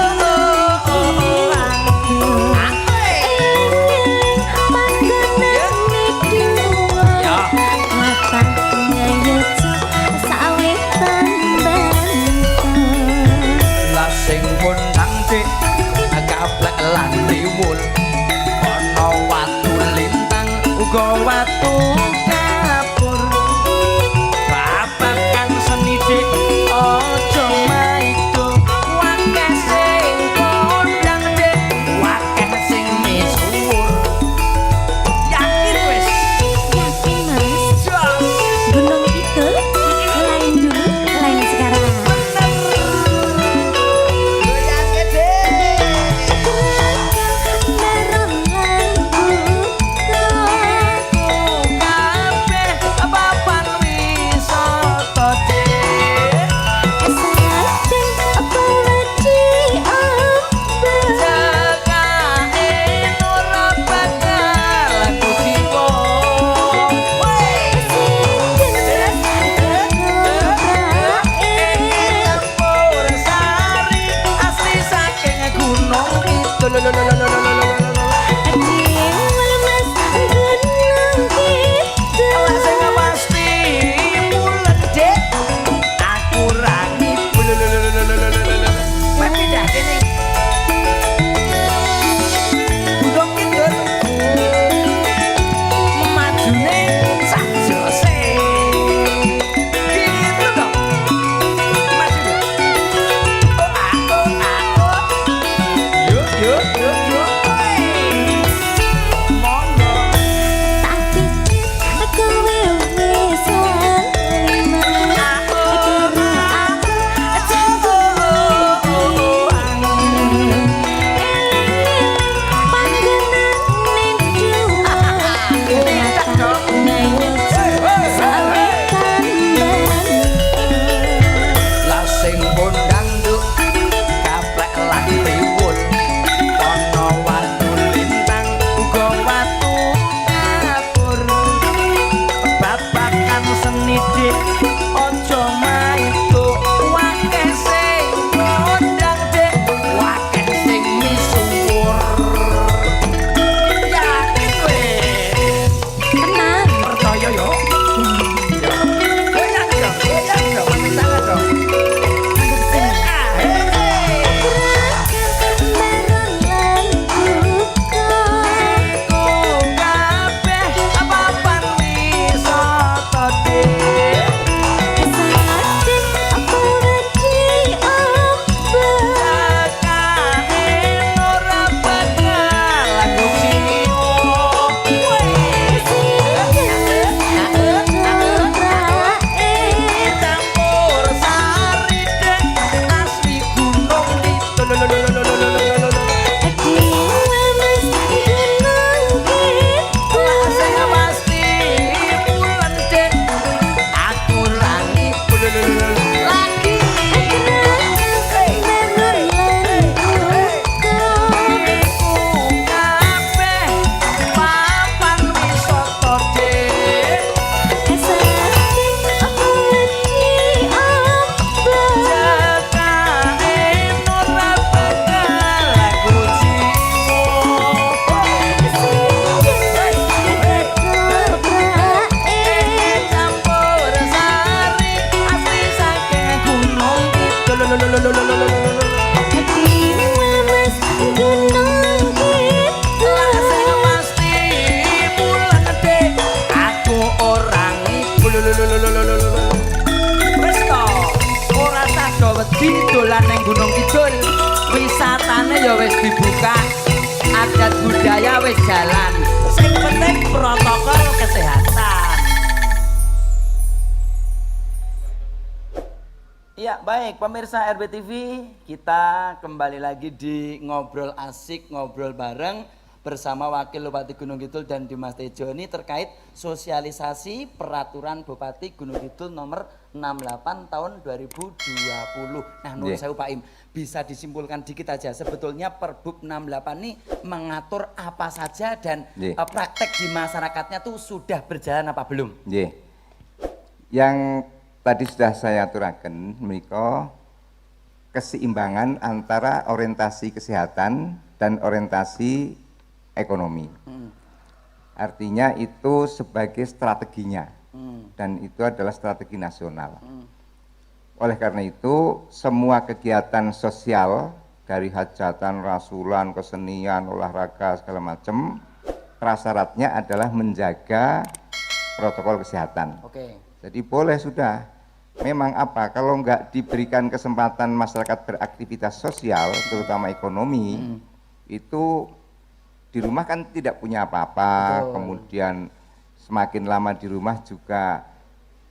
Gunung Kidul wisatane ya wis dibuka, adat budaya wis jalan, sing penting protokol kesehatan. Iya baik pemirsa RBTV, kita kembali lagi di ngobrol asik, ngobrol bareng bersama Wakil Bupati Gunung Kidul dan Dimas Tejo ini terkait sosialisasi peraturan Bupati Gunung Kidul nomor 68 tahun 2020. Nah menurut saya Pak Im, bisa disimpulkan dikit aja sebetulnya Perbub 68 ini mengatur apa saja dan praktek di masyarakatnya tuh sudah berjalan apa belum? Yang tadi sudah saya aturaken menika keseimbangan antara orientasi kesehatan dan orientasi ekonomi. Artinya itu sebagai strateginya dan itu adalah strategi nasional. Oleh karena itu semua kegiatan sosial dari hajatan, rasulan, kesenian, olahraga segala macam prasyaratnya adalah menjaga protokol kesehatan. Jadi boleh sudah. Memang apa, kalau nggak diberikan kesempatan masyarakat beraktivitas sosial, terutama ekonomi, itu di rumah kan tidak punya apa-apa, kemudian semakin lama di rumah juga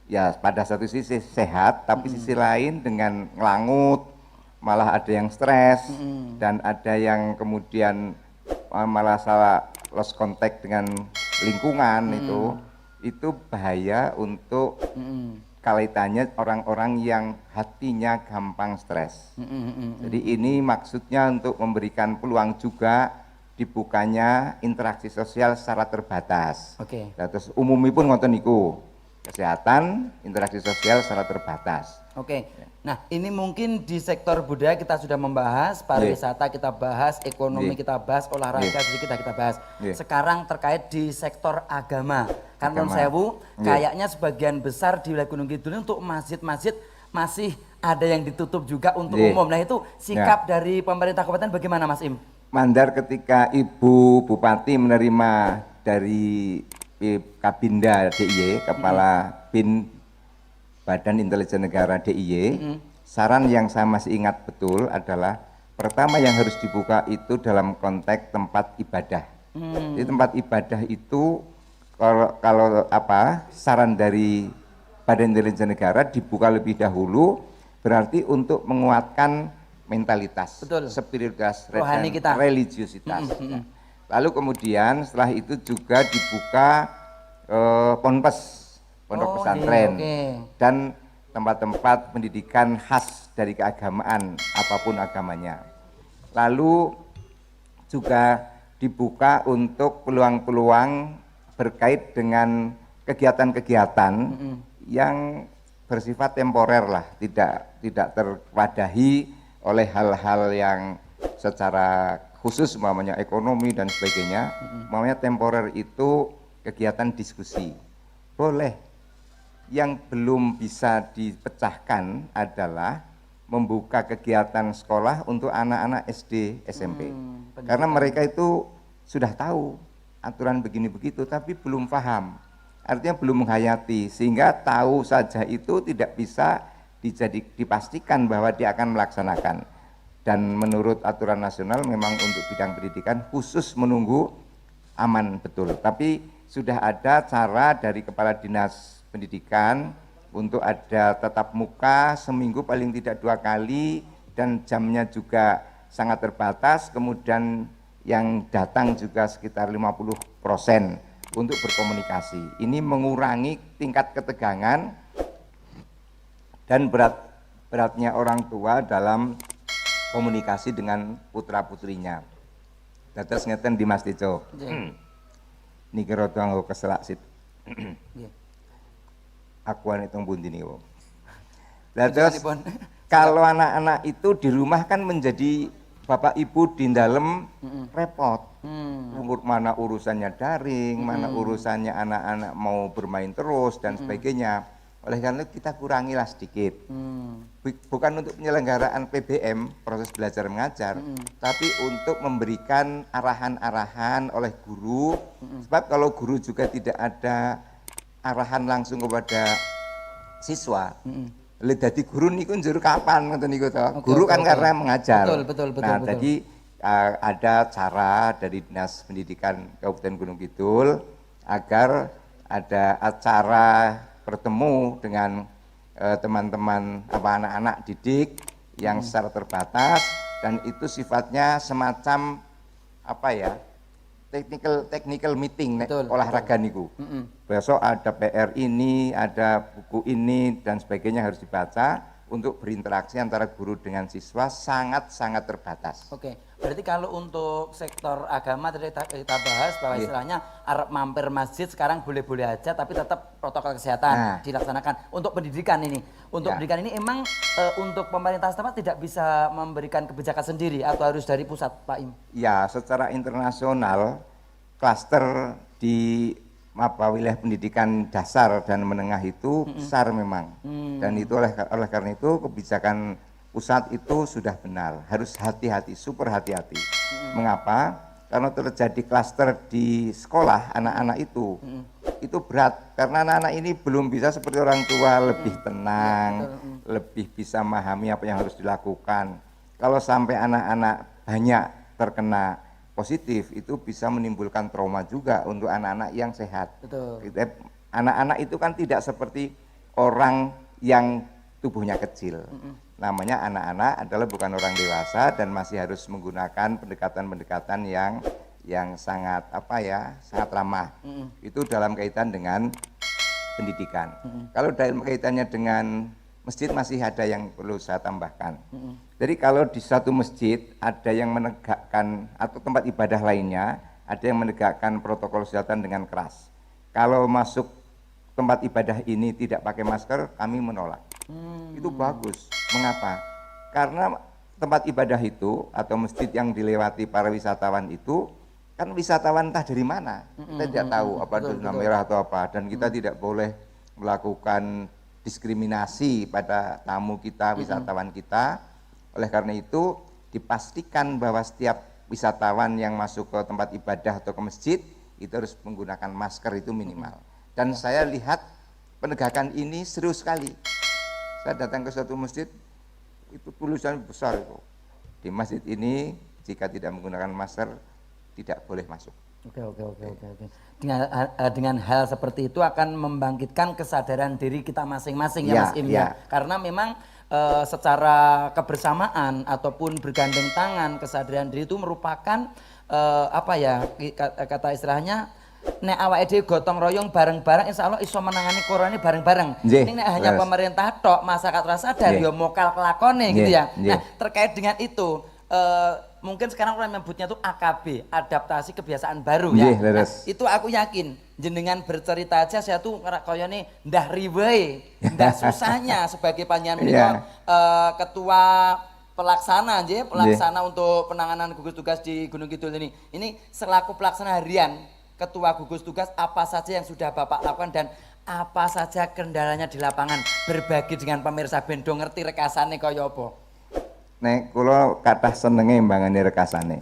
ya pada satu sisi sehat, tapi sisi lain dengan ngelangut, malah ada yang stres, dan ada yang kemudian malah salah lost contact dengan lingkungan, itu bahaya untuk kaitannya orang-orang yang hatinya gampang stres. Jadi ini maksudnya untuk memberikan peluang juga dibukanya interaksi sosial secara terbatas. Nah, terus umumipun ngoten niku. Kesehatan, interaksi sosial secara terbatas. Nah ini mungkin di sektor budaya kita sudah membahas, pariwisata kita bahas, ekonomi kita bahas, olahraga sedikit kita bahas. Sekarang terkait di sektor agama, kan non sewu, kayaknya sebagian besar di wilayah Gunung Kidul untuk masjid-masjid masih ada yang ditutup juga untuk umum. Nah itu sikap dari pemerintah kabupaten bagaimana Mas Im? Mandar ketika Ibu Bupati menerima dari Kabinda DIY, Kepala BIN Badan Intelijen Negara DIY, saran yang saya masih ingat betul adalah pertama yang harus dibuka itu dalam konteks tempat ibadah. Di tempat ibadah itu kalau saran dari Badan Intelijen Negara dibuka lebih dahulu berarti untuk menguatkan mentalitas, spiritualitas, rohani kita, religiusitas. Lalu kemudian setelah itu juga dibuka ponpes, pondok pesantren, dan tempat-tempat pendidikan khas dari keagamaan apapun agamanya. Lalu juga dibuka untuk peluang-peluang berkait dengan kegiatan-kegiatan yang bersifat temporer lah, tidak terwadahi oleh hal-hal yang secara khusus umpamanya ekonomi dan sebagainya. Umpamanya temporer itu kegiatan diskusi. Boleh. Yang belum bisa dipecahkan adalah membuka kegiatan sekolah untuk anak-anak SD, SMP. Karena mereka itu sudah tahu aturan begini begitu tapi belum paham. Artinya belum menghayati sehingga tahu saja itu tidak bisa dipastikan bahwa dia akan melaksanakan. Dan menurut aturan nasional memang untuk bidang pendidikan khusus menunggu aman betul. Tapi sudah ada cara dari Kepala Dinas Pendidikan untuk ada tatap muka seminggu paling tidak 2 kali dan jamnya juga sangat terbatas. Kemudian yang datang juga sekitar 50% untuk berkomunikasi. Ini mengurangi tingkat ketegangan dan beratnya orang tua dalam komunikasi dengan putra-putrinya. Dados ngeten di Mas Tejo. Niki rada nggo keselak sit. Akuan hitung pundi niku. Dados kalau anak-anak itu di rumah kan menjadi bapak ibu di dalam repot. Mana urusannya daring, mana urusannya anak-anak mau bermain terus dan sebagainya. Oleh karena itu kita kurangilah sedikit. Bukan untuk penyelenggaraan PBM, proses belajar mengajar, tapi untuk memberikan arahan-arahan oleh guru. Sebab kalau guru juga tidak ada arahan langsung kepada siswa, Lha dadi guru niku njur kapan ngoten niku to. Oke, Guru oke, kan oke. karena mengajar. Betul. Nah, jadi ada cara dari Dinas Pendidikan Kabupaten Gunung Kidul agar ada acara bertemu dengan teman-teman anak-anak didik yang secara terbatas dan itu sifatnya semacam apa ya? technical meeting Betul, olahraga niku. Besok ada PR ini, ada buku ini dan sebagainya harus dibaca untuk berinteraksi antara guru dengan siswa sangat-sangat terbatas. Oke, berarti kalau untuk sektor agama tadi kita bahas bahwa Iya. istilahnya Arab mampir masjid sekarang boleh-boleh aja tapi tetap protokol kesehatan Nah. dilaksanakan. Untuk pendidikan ini, untuk Ya. pendidikan ini emang untuk pemerintah setempat tidak bisa memberikan kebijakan sendiri atau harus dari pusat, Pak Im? Ya, secara internasional klaster di wilayah pendidikan dasar dan menengah itu besar memang. Dan itu oleh karena itu kebijakan pusat itu sudah benar, harus hati-hati, super hati-hati. Mengapa? Karena terjadi klaster di sekolah anak-anak itu berat karena anak-anak ini belum bisa seperti orang tua lebih tenang, lebih bisa memahami apa yang harus dilakukan. Kalau sampai anak-anak banyak terkena positif itu bisa menimbulkan trauma juga untuk anak-anak yang sehat. Betul. Anak-anak itu kan tidak seperti orang yang tubuhnya kecil. Namanya anak-anak adalah bukan orang dewasa dan masih harus menggunakan pendekatan-pendekatan yang sangat sangat ramah. Itu dalam kaitan dengan pendidikan. Kalau dalam kaitannya dengan masjid masih ada yang perlu saya tambahkan. Jadi kalau di satu masjid ada yang menegakkan atau tempat ibadah lainnya ada yang menegakkan protokol kesehatan dengan keras. Kalau masuk tempat ibadah ini tidak pakai masker, kami menolak. Itu bagus. Mengapa? Karena tempat ibadah itu atau masjid yang dilewati para wisatawan itu kan wisatawan entah dari mana. Kita tidak tahu apa zona merah atau apa dan kita tidak boleh melakukan diskriminasi pada tamu kita, wisatawan kita. Oleh karena itu dipastikan bahwa setiap wisatawan yang masuk ke tempat ibadah atau ke masjid itu harus menggunakan masker itu minimal. Dan saya lihat penegakan ini serius sekali. Saya datang ke suatu masjid itu tulisan besar itu. Di masjid ini jika tidak menggunakan masker tidak boleh masuk. Oke. Dengan hal seperti itu akan membangkitkan kesadaran diri kita masing-masing ya, Ya, Mas Im ya. ya. Karena memang secara kebersamaan ataupun bergandeng tangan kesadaran diri itu merupakan kata istilahnya nek awake dhewe gotong royong bareng-bareng insyaallah iso menangani corona ini bareng-bareng. Nggih, Ini nek hanya leres. pemerintah tok masyarakat rasa sadar Nggih. ya mokal kelakone gitu Nggih, ya. nggih. Nah, terkait dengan itu mungkin sekarang orang menyebutnya tuh AKB, adaptasi kebiasaan baru ya. Nggih, leres. Itu aku yakin jenengan bercerita aja saya tuh koyone ndah riwe, ndah susahnya sebagai panjenengan menika ketua pelaksana untuk penanganan gugus tugas di Gunung Kidul ini. Ini selaku pelaksana harian ketua gugus tugas apa saja yang sudah Bapak lakukan dan apa saja kendalanya di lapangan, berbagi dengan pemirsa bendo ngerti rekasane kaya apa. Nek kula kathah senenge mbangane rekasane.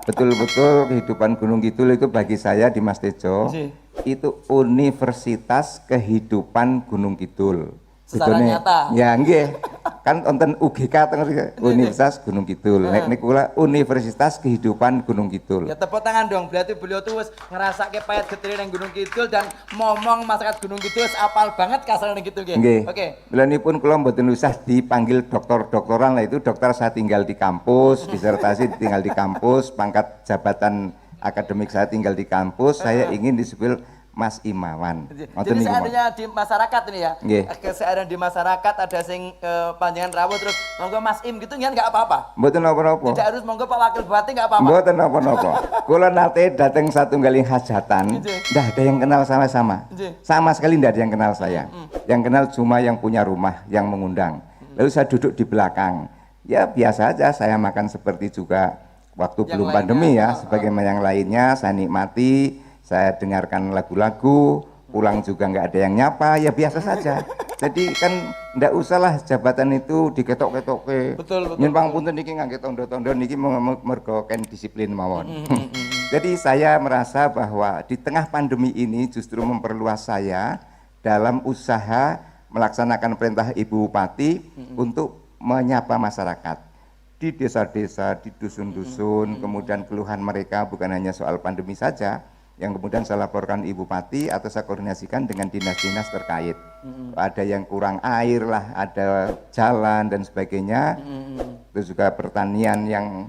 Betul-betul kehidupan Gunung Kidul itu bagi saya di Mas Tejo Nggih. itu universitas kehidupan Gunung Kidul. Secara Bedone- nyata. Ya nggih. Kan wonten UGK teng Universitas Gunung Kidul. Nek niku kula Universitas Kehidupan Gunung Kidul. Ya tepuk tangan dong, berarti beliau tuh wis ngerasake payet getih nang Gunung Kidul dan momong masyarakat Gunung Kidul wis apal banget kasar nang gitu nggih. Nggih. Oke. Belanipun kula mboten usah dipanggil dokter-dokteran lah itu dokter saya tinggal di kampus, disertasi tinggal di kampus, pangkat jabatan akademik saya tinggal di kampus, saya ingin disebut Mas Imawan. Ngoten Jadi niku, Mas. seandainya di masyarakat ini ya, Nggih. keseandainya di masyarakat ada sing panjangan rawuh terus monggo Mas Im gitu kan nggak apa-apa. Mboten napa-napa. Tidak harus monggo Pak Wakil Bupati nggak apa-apa. Mboten napa-napa. Kula nate dateng satunggaling hajatan, Nggih. ndak ada yang kenal sama-sama. Nggih. Sama sekali ndak ada yang kenal saya. Yang kenal cuma yang punya rumah yang mengundang. Lalu saya duduk di belakang. Ya biasa aja saya makan seperti juga waktu Yang belum lainnya. pandemi ya, sebagaimana yang lainnya saya nikmati, saya dengarkan lagu-lagu, pulang juga nggak ada yang nyapa, ya biasa saja. Jadi kan ndak usahlah jabatan itu diketok-ketok Betul. Nyun pangapunten niki ngangge tondo-tondo niki mergo ken disiplin mawon. Jadi saya merasa bahwa di tengah pandemi ini justru memperluas saya dalam usaha melaksanakan perintah Ibu Bupati untuk menyapa masyarakat di desa-desa, di dusun-dusun, kemudian keluhan mereka bukan hanya soal pandemi saja, yang kemudian saya laporkan Ibu Bupati atau saya koordinasikan dengan dinas-dinas terkait. Ada yang kurang air lah, ada jalan dan sebagainya. Terus juga pertanian yang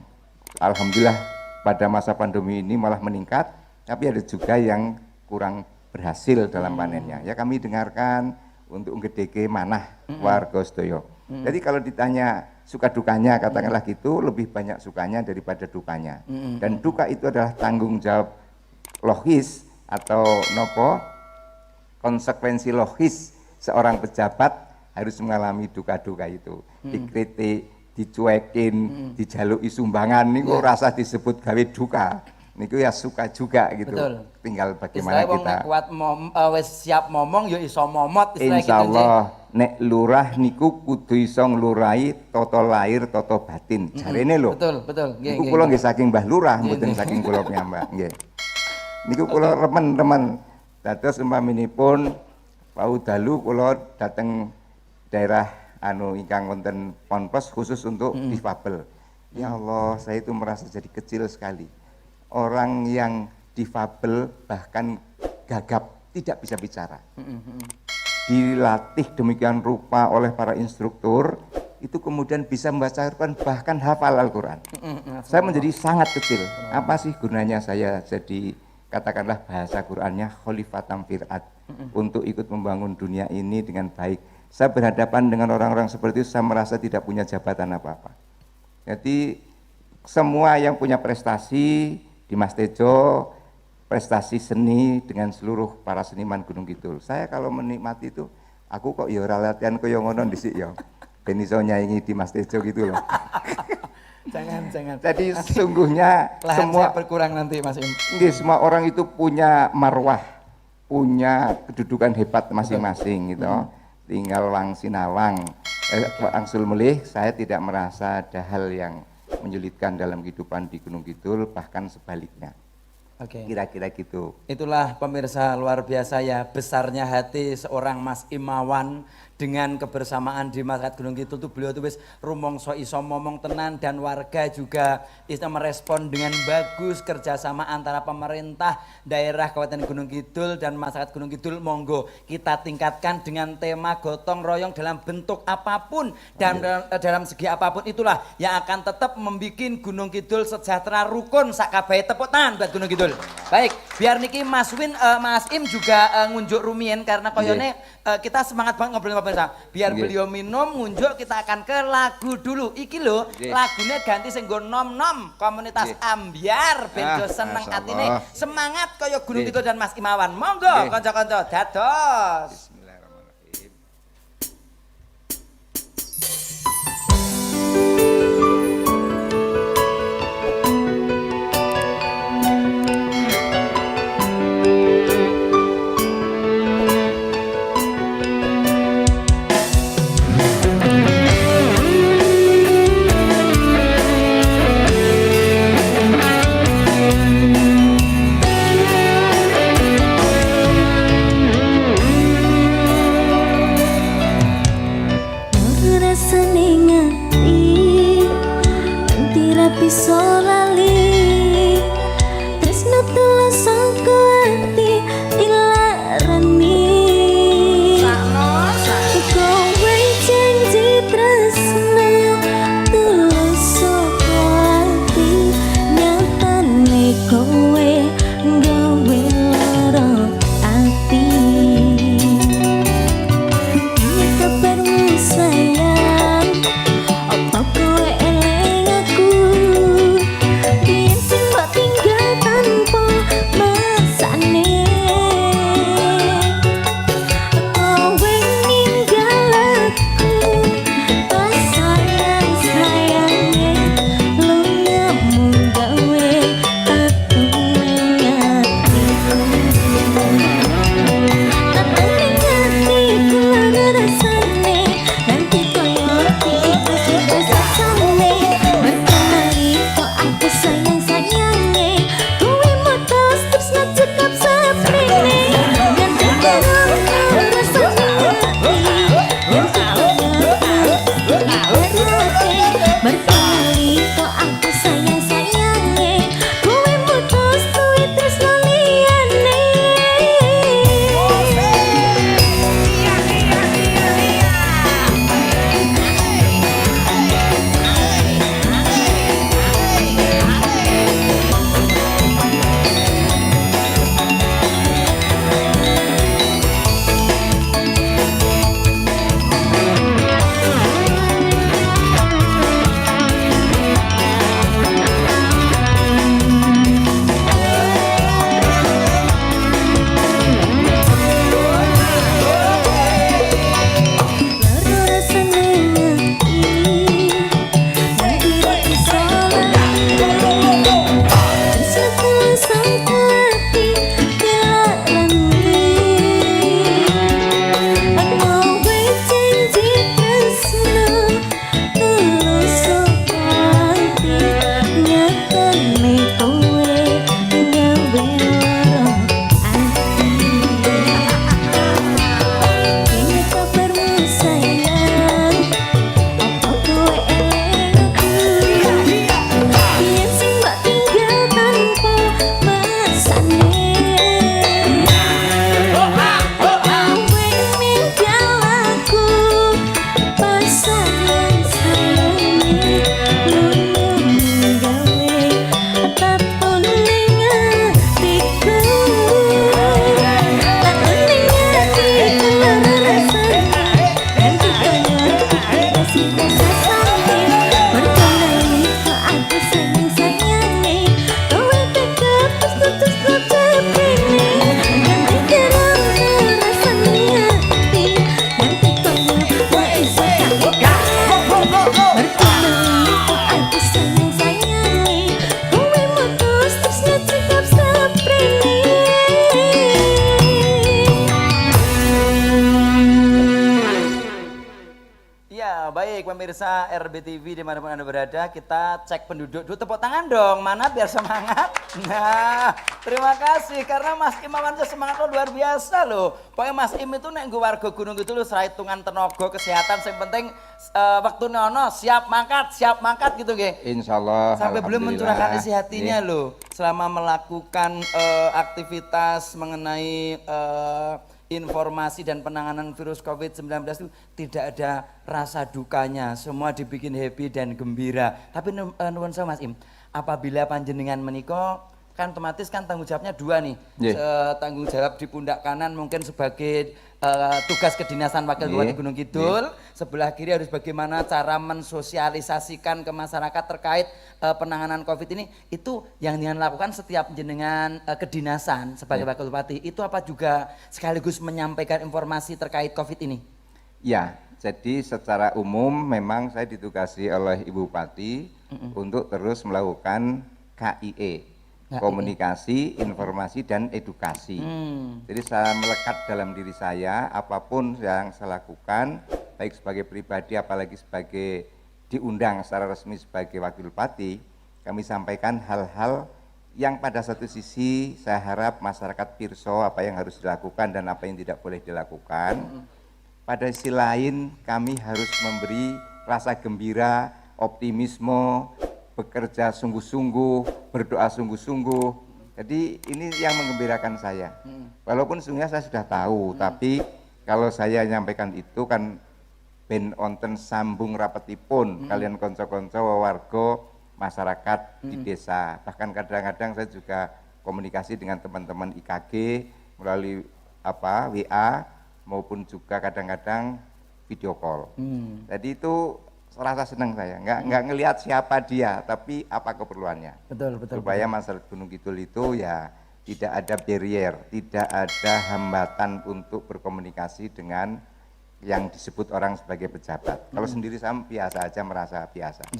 alhamdulillah pada masa pandemi ini malah meningkat, tapi ada juga yang kurang berhasil dalam panennya. Ya kami dengarkan untuk nggedeke manah warga sedaya. Jadi kalau ditanya suka dukanya, katakanlah gitu, lebih banyak sukanya daripada dukanya. Dan duka itu adalah tanggung jawab logis atau nopo konsekuensi logis seorang pejabat harus mengalami duka-duka itu. Dikritik, dicuekin, dijaluki sumbangan niku rasa disebut gawe duka. Niku ya suka juga gitu. Betul. Tinggal bagaimana Istilahnya kita. wong kuat wis siap ngomong ya iso momot istilahnya Insya gitu, Allah nek lurah niku kudu iso nglurai toto lahir toto batin. Jarene lho. Betul. Niku kula nggih saking Mbah Lurah mboten saking kula piyambak nggih. Niku kula remen-remen. Dados umpaminipun wau dalu kula dateng daerah ingkang wonten ponpes khusus untuk difabel. Ya Allah, saya itu merasa jadi kecil sekali. Orang yang difabel bahkan gagap tidak bisa bicara. Dilatih demikian rupa oleh para instruktur, itu kemudian bisa membaca Al-Quran bahkan hafal Al-Quran. Saya menjadi sangat kecil. Apa sih gunanya saya jadi katakanlah bahasa Qurannya khalifatam fir'at untuk ikut membangun dunia ini dengan baik. Saya berhadapan dengan orang-orang seperti itu, saya merasa tidak punya jabatan apa-apa. Jadi semua yang punya prestasi di Mas Tejo, prestasi seni dengan seluruh para seniman Gunung Kidul. Saya kalau menikmati itu, aku kok ya ora latihan koyo ngono dhisik ya. Ben iso nyaingi di Mas Tejo gitu loh. Jangan. Jadi sesungguhnya Lahan semua saya berkurang nanti Mas Im. semua orang itu punya marwah, punya kedudukan hebat masing-masing gitu. Tinggal wang sinawang. Angsul melih, saya tidak merasa ada hal yang menyulitkan dalam kehidupan di Gunung Kidul, bahkan sebaliknya. Oke. Kira-kira gitu. Itulah pemirsa luar biasa ya, besarnya hati seorang Mas Imawan dengan kebersamaan di masyarakat Gunung Kidul tuh beliau tuh wis rumongso iso momong tenan dan warga juga bisa merespon dengan bagus kerjasama antara pemerintah daerah Kabupaten Gunung Kidul dan masyarakat Gunung Kidul. Monggo kita tingkatkan dengan tema gotong royong dalam bentuk apapun dan dalam segi apapun, itulah yang akan tetap membuat Gunung Kidul sejahtera rukun sakabehe. Tepuk tangan buat Gunung Kidul. Baik, biar niki Mas Win, Mas Im juga ngunjuk rumien karena koyone kita semangat banget ngobrol sama pemirsa. Biar beliau minum ngunjuk, kita akan ke lagu dulu. Iki lho, lagunya ganti sing nggo nom-nom komunitas Ambyar ben seneng atine. Semangat kaya Gunung Kidul dan Mas Imawan. Monggo kanca-kanca dados. Bismillahirrahmanirrahim. Bisa lali tresno tulus sangko ati ilarani kowe janji tresno tulus sangko ati nyatane kowe gawe lara ati kabarmu sayang apa kowe eleng aku Ya, baik pemirsa RBTV dimanapun Anda berada, kita cek penduduk dulu. Tepuk tangan dong, mana biar semangat. Nah, terima kasih karena Mas Im awannya semangat luar biasa loh. Pokoknya Mas Im itu nek nggo warga Gunung Kidul serai hitungan tenaga kesehatan yang penting waktu nono siap mangkat gitu nggih. Insyaallah. Sampai belum alhamdulillah. mencurahkan isi hatinya Nggih. loh selama melakukan aktivitas mengenai informasi dan penanganan virus COVID-19 itu tidak ada rasa dukanya, semua dibikin happy dan gembira. Tapi nuwun sewu Mas Im, apabila panjenengan menika kan otomatis kan tanggung jawabnya dua nih. Yeah. Tanggung jawab di pundak kanan mungkin sebagai tugas kedinasan Wakil Bupati Yeah. Gunung Kidul, sebelah kiri harus bagaimana cara mensosialisasikan ke masyarakat terkait penanganan COVID ini. Itu yang dengan lakukan setiap jenengan kedinasan sebagai Yeah. Wakil Bupati. Itu apa juga sekaligus menyampaikan informasi terkait COVID ini? Ya, jadi secara umum memang saya ditugasi oleh Ibu Bupati untuk terus melakukan KIE, komunikasi, informasi, dan edukasi. Jadi saya melekat dalam diri saya, apapun yang saya lakukan, baik sebagai pribadi apalagi sebagai diundang secara resmi sebagai Wakil Bupati, kami sampaikan hal-hal yang pada satu sisi saya harap masyarakat pirso apa yang harus dilakukan dan apa yang tidak boleh dilakukan. Pada sisi lain kami harus memberi rasa gembira, optimisme, bekerja sungguh-sungguh, berdoa sungguh-sungguh. Jadi ini yang menggembirakan saya. Walaupun sesungguhnya saya sudah tahu, tapi kalau saya nyampaikan itu kan ben onten sambung rapetipun kalian konco-konco warga masyarakat di desa. Bahkan kadang-kadang saya juga komunikasi dengan teman-teman IKG melalui WA maupun juga kadang-kadang video call. Jadi itu rasa senang saya, nggak ngelihat siapa dia, tapi apa keperluannya. Betul. Supaya masyarakat Gunung Kidul itu ya tidak ada barrier, tidak ada hambatan untuk berkomunikasi dengan yang disebut orang sebagai pejabat. Kalau sendiri saya biasa aja, merasa biasa.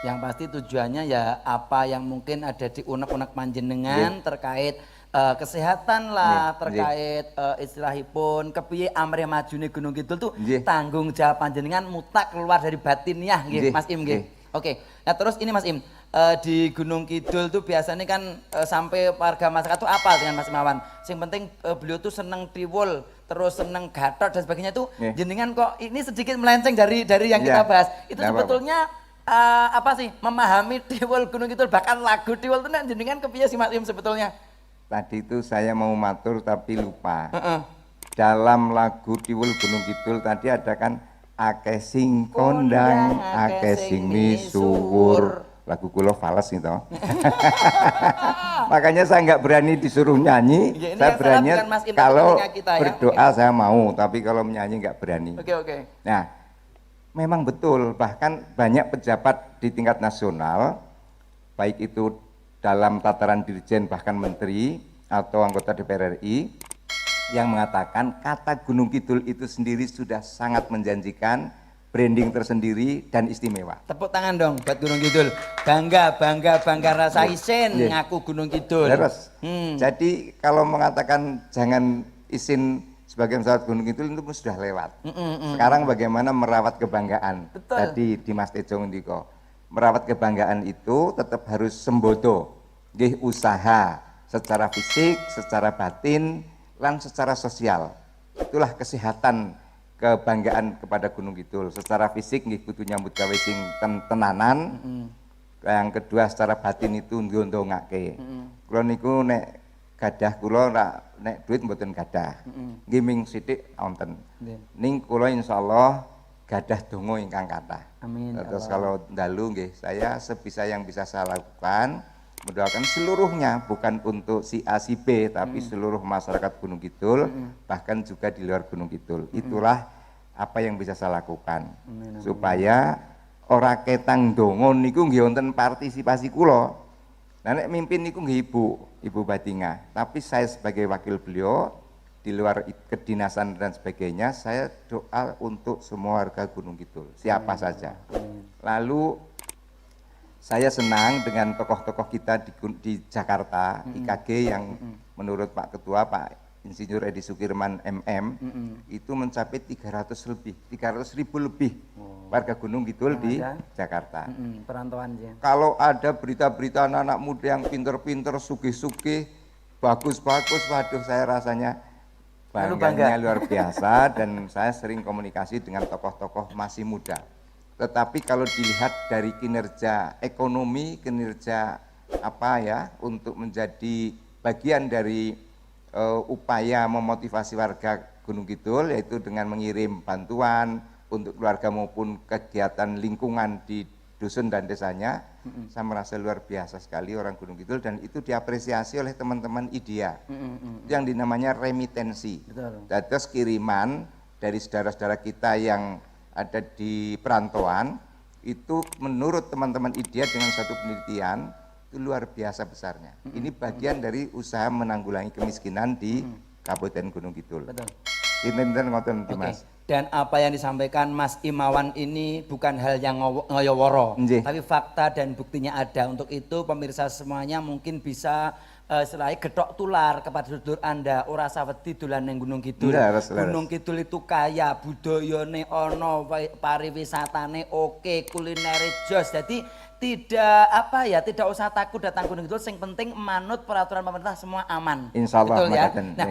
Yang pasti tujuannya ya apa yang mungkin ada di unek-unek panjenengan terkait kesehatan lah, terkait istilahipun kepiye amrih majune Gunung Kidul tuh tanggung jawab panjenengan mutlak keluar dari batiniah nggih Mas Im nggih. Oke. Nah terus ini Mas Im, di Gunung Kidul tuh biasanya kan sampai warga masyarakat tuh apal dengan Mas Imawan. Yang penting beliau tuh seneng tiwul, terus seneng gatot dan sebagainya tuh jenengan kok ini sedikit melenceng dari yang kita bahas. Itu sebetulnya apa sih memahami tiwul Gunung Kidul, bahkan lagu tiwul itu jenengan kepiye sih Mas Im sebetulnya? Tadi itu saya mau matur tapi lupa. Dalam lagu Tiwul Gunung Kidul tadi ada kan akeh sing kondang, akeh sing misuwur. Lagu kula fales gitu. Makanya saya nggak berani disuruh nyanyi. Ya, saya berani kalau kita, berdoa saya mau, tapi kalau menyanyi nggak berani. Oke. Nah, memang betul. Bahkan banyak pejabat di tingkat nasional, baik itu dalam tataran dirjen bahkan menteri atau anggota DPR RI yang mengatakan kata Gunung Kidul itu sendiri sudah sangat menjanjikan, branding tersendiri dan istimewa. Tepuk tangan dong buat Gunung Kidul. Bangga rasa isin ngaku Gunung Kidul. Terus, jadi kalau mengatakan jangan isin sebagai masyarakat Gunung Kidul itu sudah lewat. Sekarang bagaimana merawat kebanggaan? Tadi di Mas Tejo ndiko. Merawat kebanggaan itu tetap harus sembodo, nggih usaha secara fisik, secara batin, lan secara sosial. Itulah kesehatan kebanggaan kepada Gunung Kidul. Secara fisik nggih kudu nyambut gawe sing tenanan. Yang kedua secara batin itu ndongake. Kula niku nek gadah kula nek duit mboten gadah. Nggih ming sithik wonten. Ning kula insyaallah gadah donga ingkang kathah. Amin. Terus kalau dalu nggih saya sebisa yang bisa saya lakukan mendoakan seluruhnya, bukan untuk si A si B tapi seluruh masyarakat Gunung Kidul, bahkan juga di luar Gunung Kidul. Itulah apa yang bisa saya lakukan. Supaya ora ketang donga niku nggih wonten partisipasi kula. Nah nek mimpin niku nggih Ibu Batinga, tapi saya sebagai wakil beliau di luar kedinasan dan sebagainya, saya doa untuk semua warga Gunung Kidul, siapa saja. Lalu saya senang dengan tokoh-tokoh kita di Jakarta, IKG yang menurut Pak Ketua, Pak Insinyur Edi Sukirman MM itu mencapai 300.000 lebih warga Gunung Kidul di Jakarta. Perantauan ya. Kalau ada berita-berita anak-anak muda yang pinter-pinter, sugih-sugih, bagus-bagus, waduh saya rasanya bangganya luar biasa dan saya sering komunikasi dengan tokoh-tokoh masih muda. Tetapi kalau dilihat dari kinerja ekonomi, kinerja apa ya untuk menjadi bagian dari upaya memotivasi warga Gunung Kidul yaitu dengan mengirim bantuan untuk keluarga maupun kegiatan lingkungan di dusun dan desanya, saya merasa luar biasa sekali orang Gunung Kidul dan itu diapresiasi oleh teman-teman IDEA yang dinamanya remitensi. Terus kiriman dari saudara-saudara kita yang ada di perantauan itu menurut teman-teman IDEA dengan satu penelitian itu luar biasa besarnya. Ini bagian dari usaha menanggulangi kemiskinan di Kabupaten Gunung Kidul. Betul. Ini ngoten Mas. Dan apa yang disampaikan Mas Imawan ini bukan hal yang ngoyoworo, tapi fakta dan buktinya ada. Untuk itu pemirsa semuanya mungkin bisa selain gedok tular kepada sedulur Anda, ora saweti dolan ning Gunung Kidul. Gunung Kidul itu kaya, budayane ono, pariwisatane oke, kulinere jos. Jadi tidak usah takut datang Gunung Kidul, yang penting manut peraturan pemerintah semua aman. Insyaallah. Betul ya. Nah,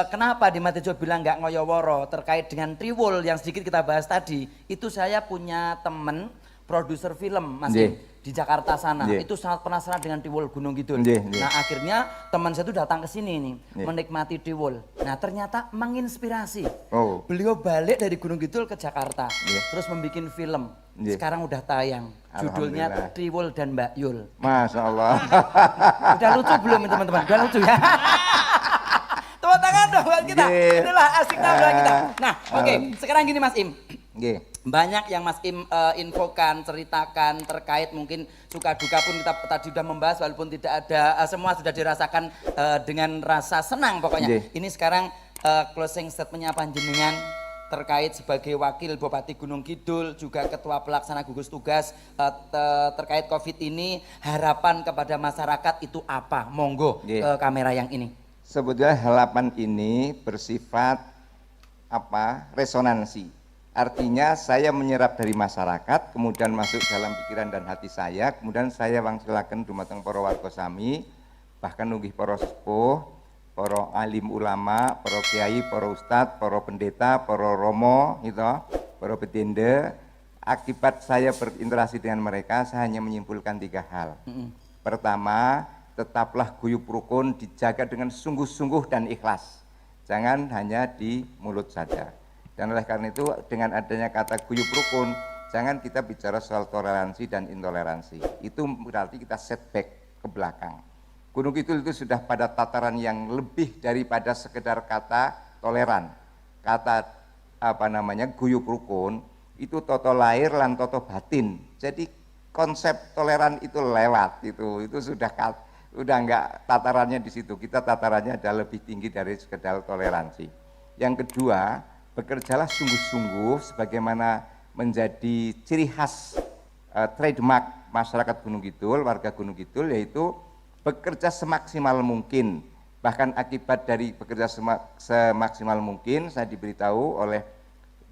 kenapa di Matijo bilang nggak ngoyoworo terkait dengan Triwul yang sedikit kita bahas tadi, itu saya punya temen produser film Mas Im, di Jakarta sana, itu sangat penasaran dengan Triwul Gunung Kidul. Nah akhirnya teman saya itu datang ke sini nih, menikmati Triwul. Nah ternyata menginspirasi. Beliau balik dari Gunung Kidul ke Jakarta, terus membuat film. Sekarang udah tayang, judulnya Triwul dan Mbak Yul. Masya Allah. Udah lucu belum teman-teman? Udah lucu ya? Tepuk tangan dong buat kita. Inilah asik nabrak kita. Nah oke, sekarang gini Mas Im. Banyak yang Mas Im infokan, ceritakan terkait mungkin suka duka pun kita tadi sudah membahas walaupun tidak ada, semua sudah dirasakan dengan rasa senang pokoknya. Ini sekarang closing statementnya panjenengan terkait sebagai wakil Bupati Gunung Kidul, juga ketua pelaksana gugus tugas terkait COVID ini, harapan kepada masyarakat itu apa? Monggo ke kamera yang ini. Sebetulnya harapan ini bersifat resonansi. Artinya saya menyerap dari masyarakat, kemudian masuk dalam pikiran dan hati saya, kemudian saya wangsilaken dumateng para warga sami, bahkan nunggih para sepuh, para alim ulama, para kiai, para ustadz, para pendeta, para romo, gitu, para bedende. Akibat saya berinteraksi dengan mereka, saya hanya menyimpulkan 3 hal. Pertama, tetaplah guyup rukun, dijaga dengan sungguh-sungguh dan ikhlas. Jangan hanya di mulut saja. Dan oleh karena itu dengan adanya kata guyup rukun, jangan kita bicara soal toleransi dan intoleransi. Itu berarti kita setback ke belakang. Gunung Kidul itu sudah pada tataran yang lebih daripada sekedar kata toleran. Kata guyup rukun itu toto lahir lan toto batin. Jadi konsep toleran itu lewat itu sudah enggak tatarannya di situ. Kita tatarannya adalah lebih tinggi dari sekedar toleransi. Yang kedua, bekerjalah sungguh-sungguh sebagaimana menjadi ciri khas trademark masyarakat Gunung Kidul, warga Gunung Kidul, yaitu bekerja semaksimal mungkin. Bahkan akibat dari bekerja semaksimal mungkin, saya diberitahu oleh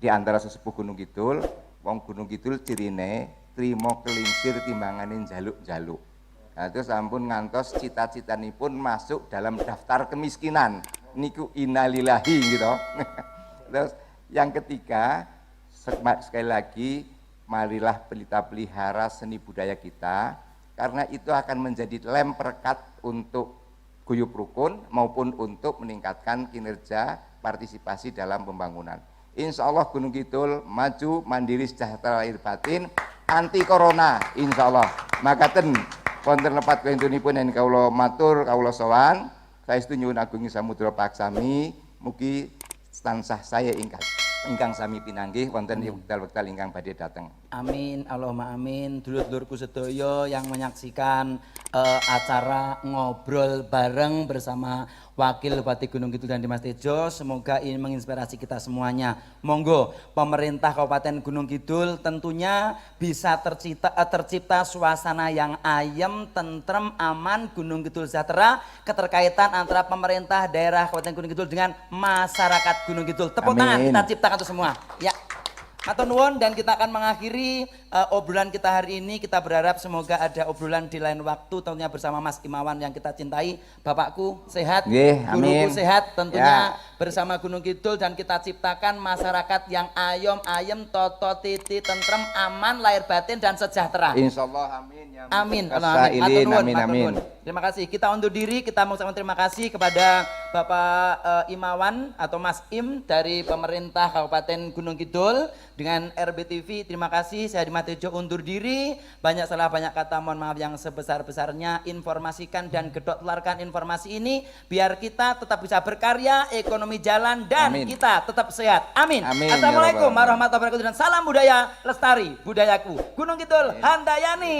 di antara sesepuh Gunung Kidul, wong Gunung Kidul cirine trimo kelincir timbanganin jaluk-jaluk. Nah, terus ampun ngantos cita-citanipun masuk dalam daftar kemiskinan. Niku innalillahi gitu. Terus yang ketiga, sekali lagi, marilah pelihara seni budaya kita, karena itu akan menjadi lem perekat untuk guyup rukun maupun untuk meningkatkan kinerja partisipasi dalam pembangunan. Insya Allah Gunung Kidul maju, mandiri, sejahtera lahir batin, anti corona, insya Allah. Makaten wonten lepat kuentunipun yang kaulo matur, kaulo sowan, saestu nyuwun agung samudra paksami, mugi tansah saya ingkang sami pinanggih wonten wekdal-wekdal ingkang badhe dateng. Amin, Allahumma amin. Dulur-dulurku sedaya yang menyaksikan acara ngobrol bareng bersama Wakil Bupati Gunung Kidul dan Dimas Tejo, semoga ini menginspirasi kita semuanya. Monggo pemerintah Kabupaten Gunung Kidul tentunya bisa tercipta suasana yang ayem, tentrem, aman, Gunung Kidul sejahtera, keterkaitan antara pemerintah daerah Kabupaten Gunung Kidul dengan masyarakat Gunung Kidul. Tepuk tangan kita ciptakan itu semua. Ya. Matur nuwun, dan kita akan mengakhiri obrolan kita hari ini. Kita berharap semoga ada obrolan di lain waktu tentunya bersama Mas Imawan yang kita cintai. Bapakku sehat, guruku sehat tentunya bersama Gunung Kidul, dan kita ciptakan masyarakat yang ayem, toto, titi, tentrem, aman, lahir batin dan sejahtera. Insyaallah amin ya. Amin. Amin. Terima kasih. Kita undur diri, kita mengucapkan terima kasih kepada Bapak Imawan atau Mas Im dari pemerintah Kabupaten Gunung Kidul dengan RBTV. Terima kasih. Saya Dimas Tejo undur diri. Banyak salah, banyak kata, mohon maaf yang sebesar-besarnya. Informasikan dan gedok-telarkan informasi ini biar kita tetap bisa berkarya, ekonomi jalan, dan kita tetap sehat. Amin. Assalamualaikum warahmatullahi wabarakatuh, dan salam budaya lestari budayaku. Gunung Kidul Handayani.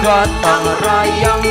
gotong royong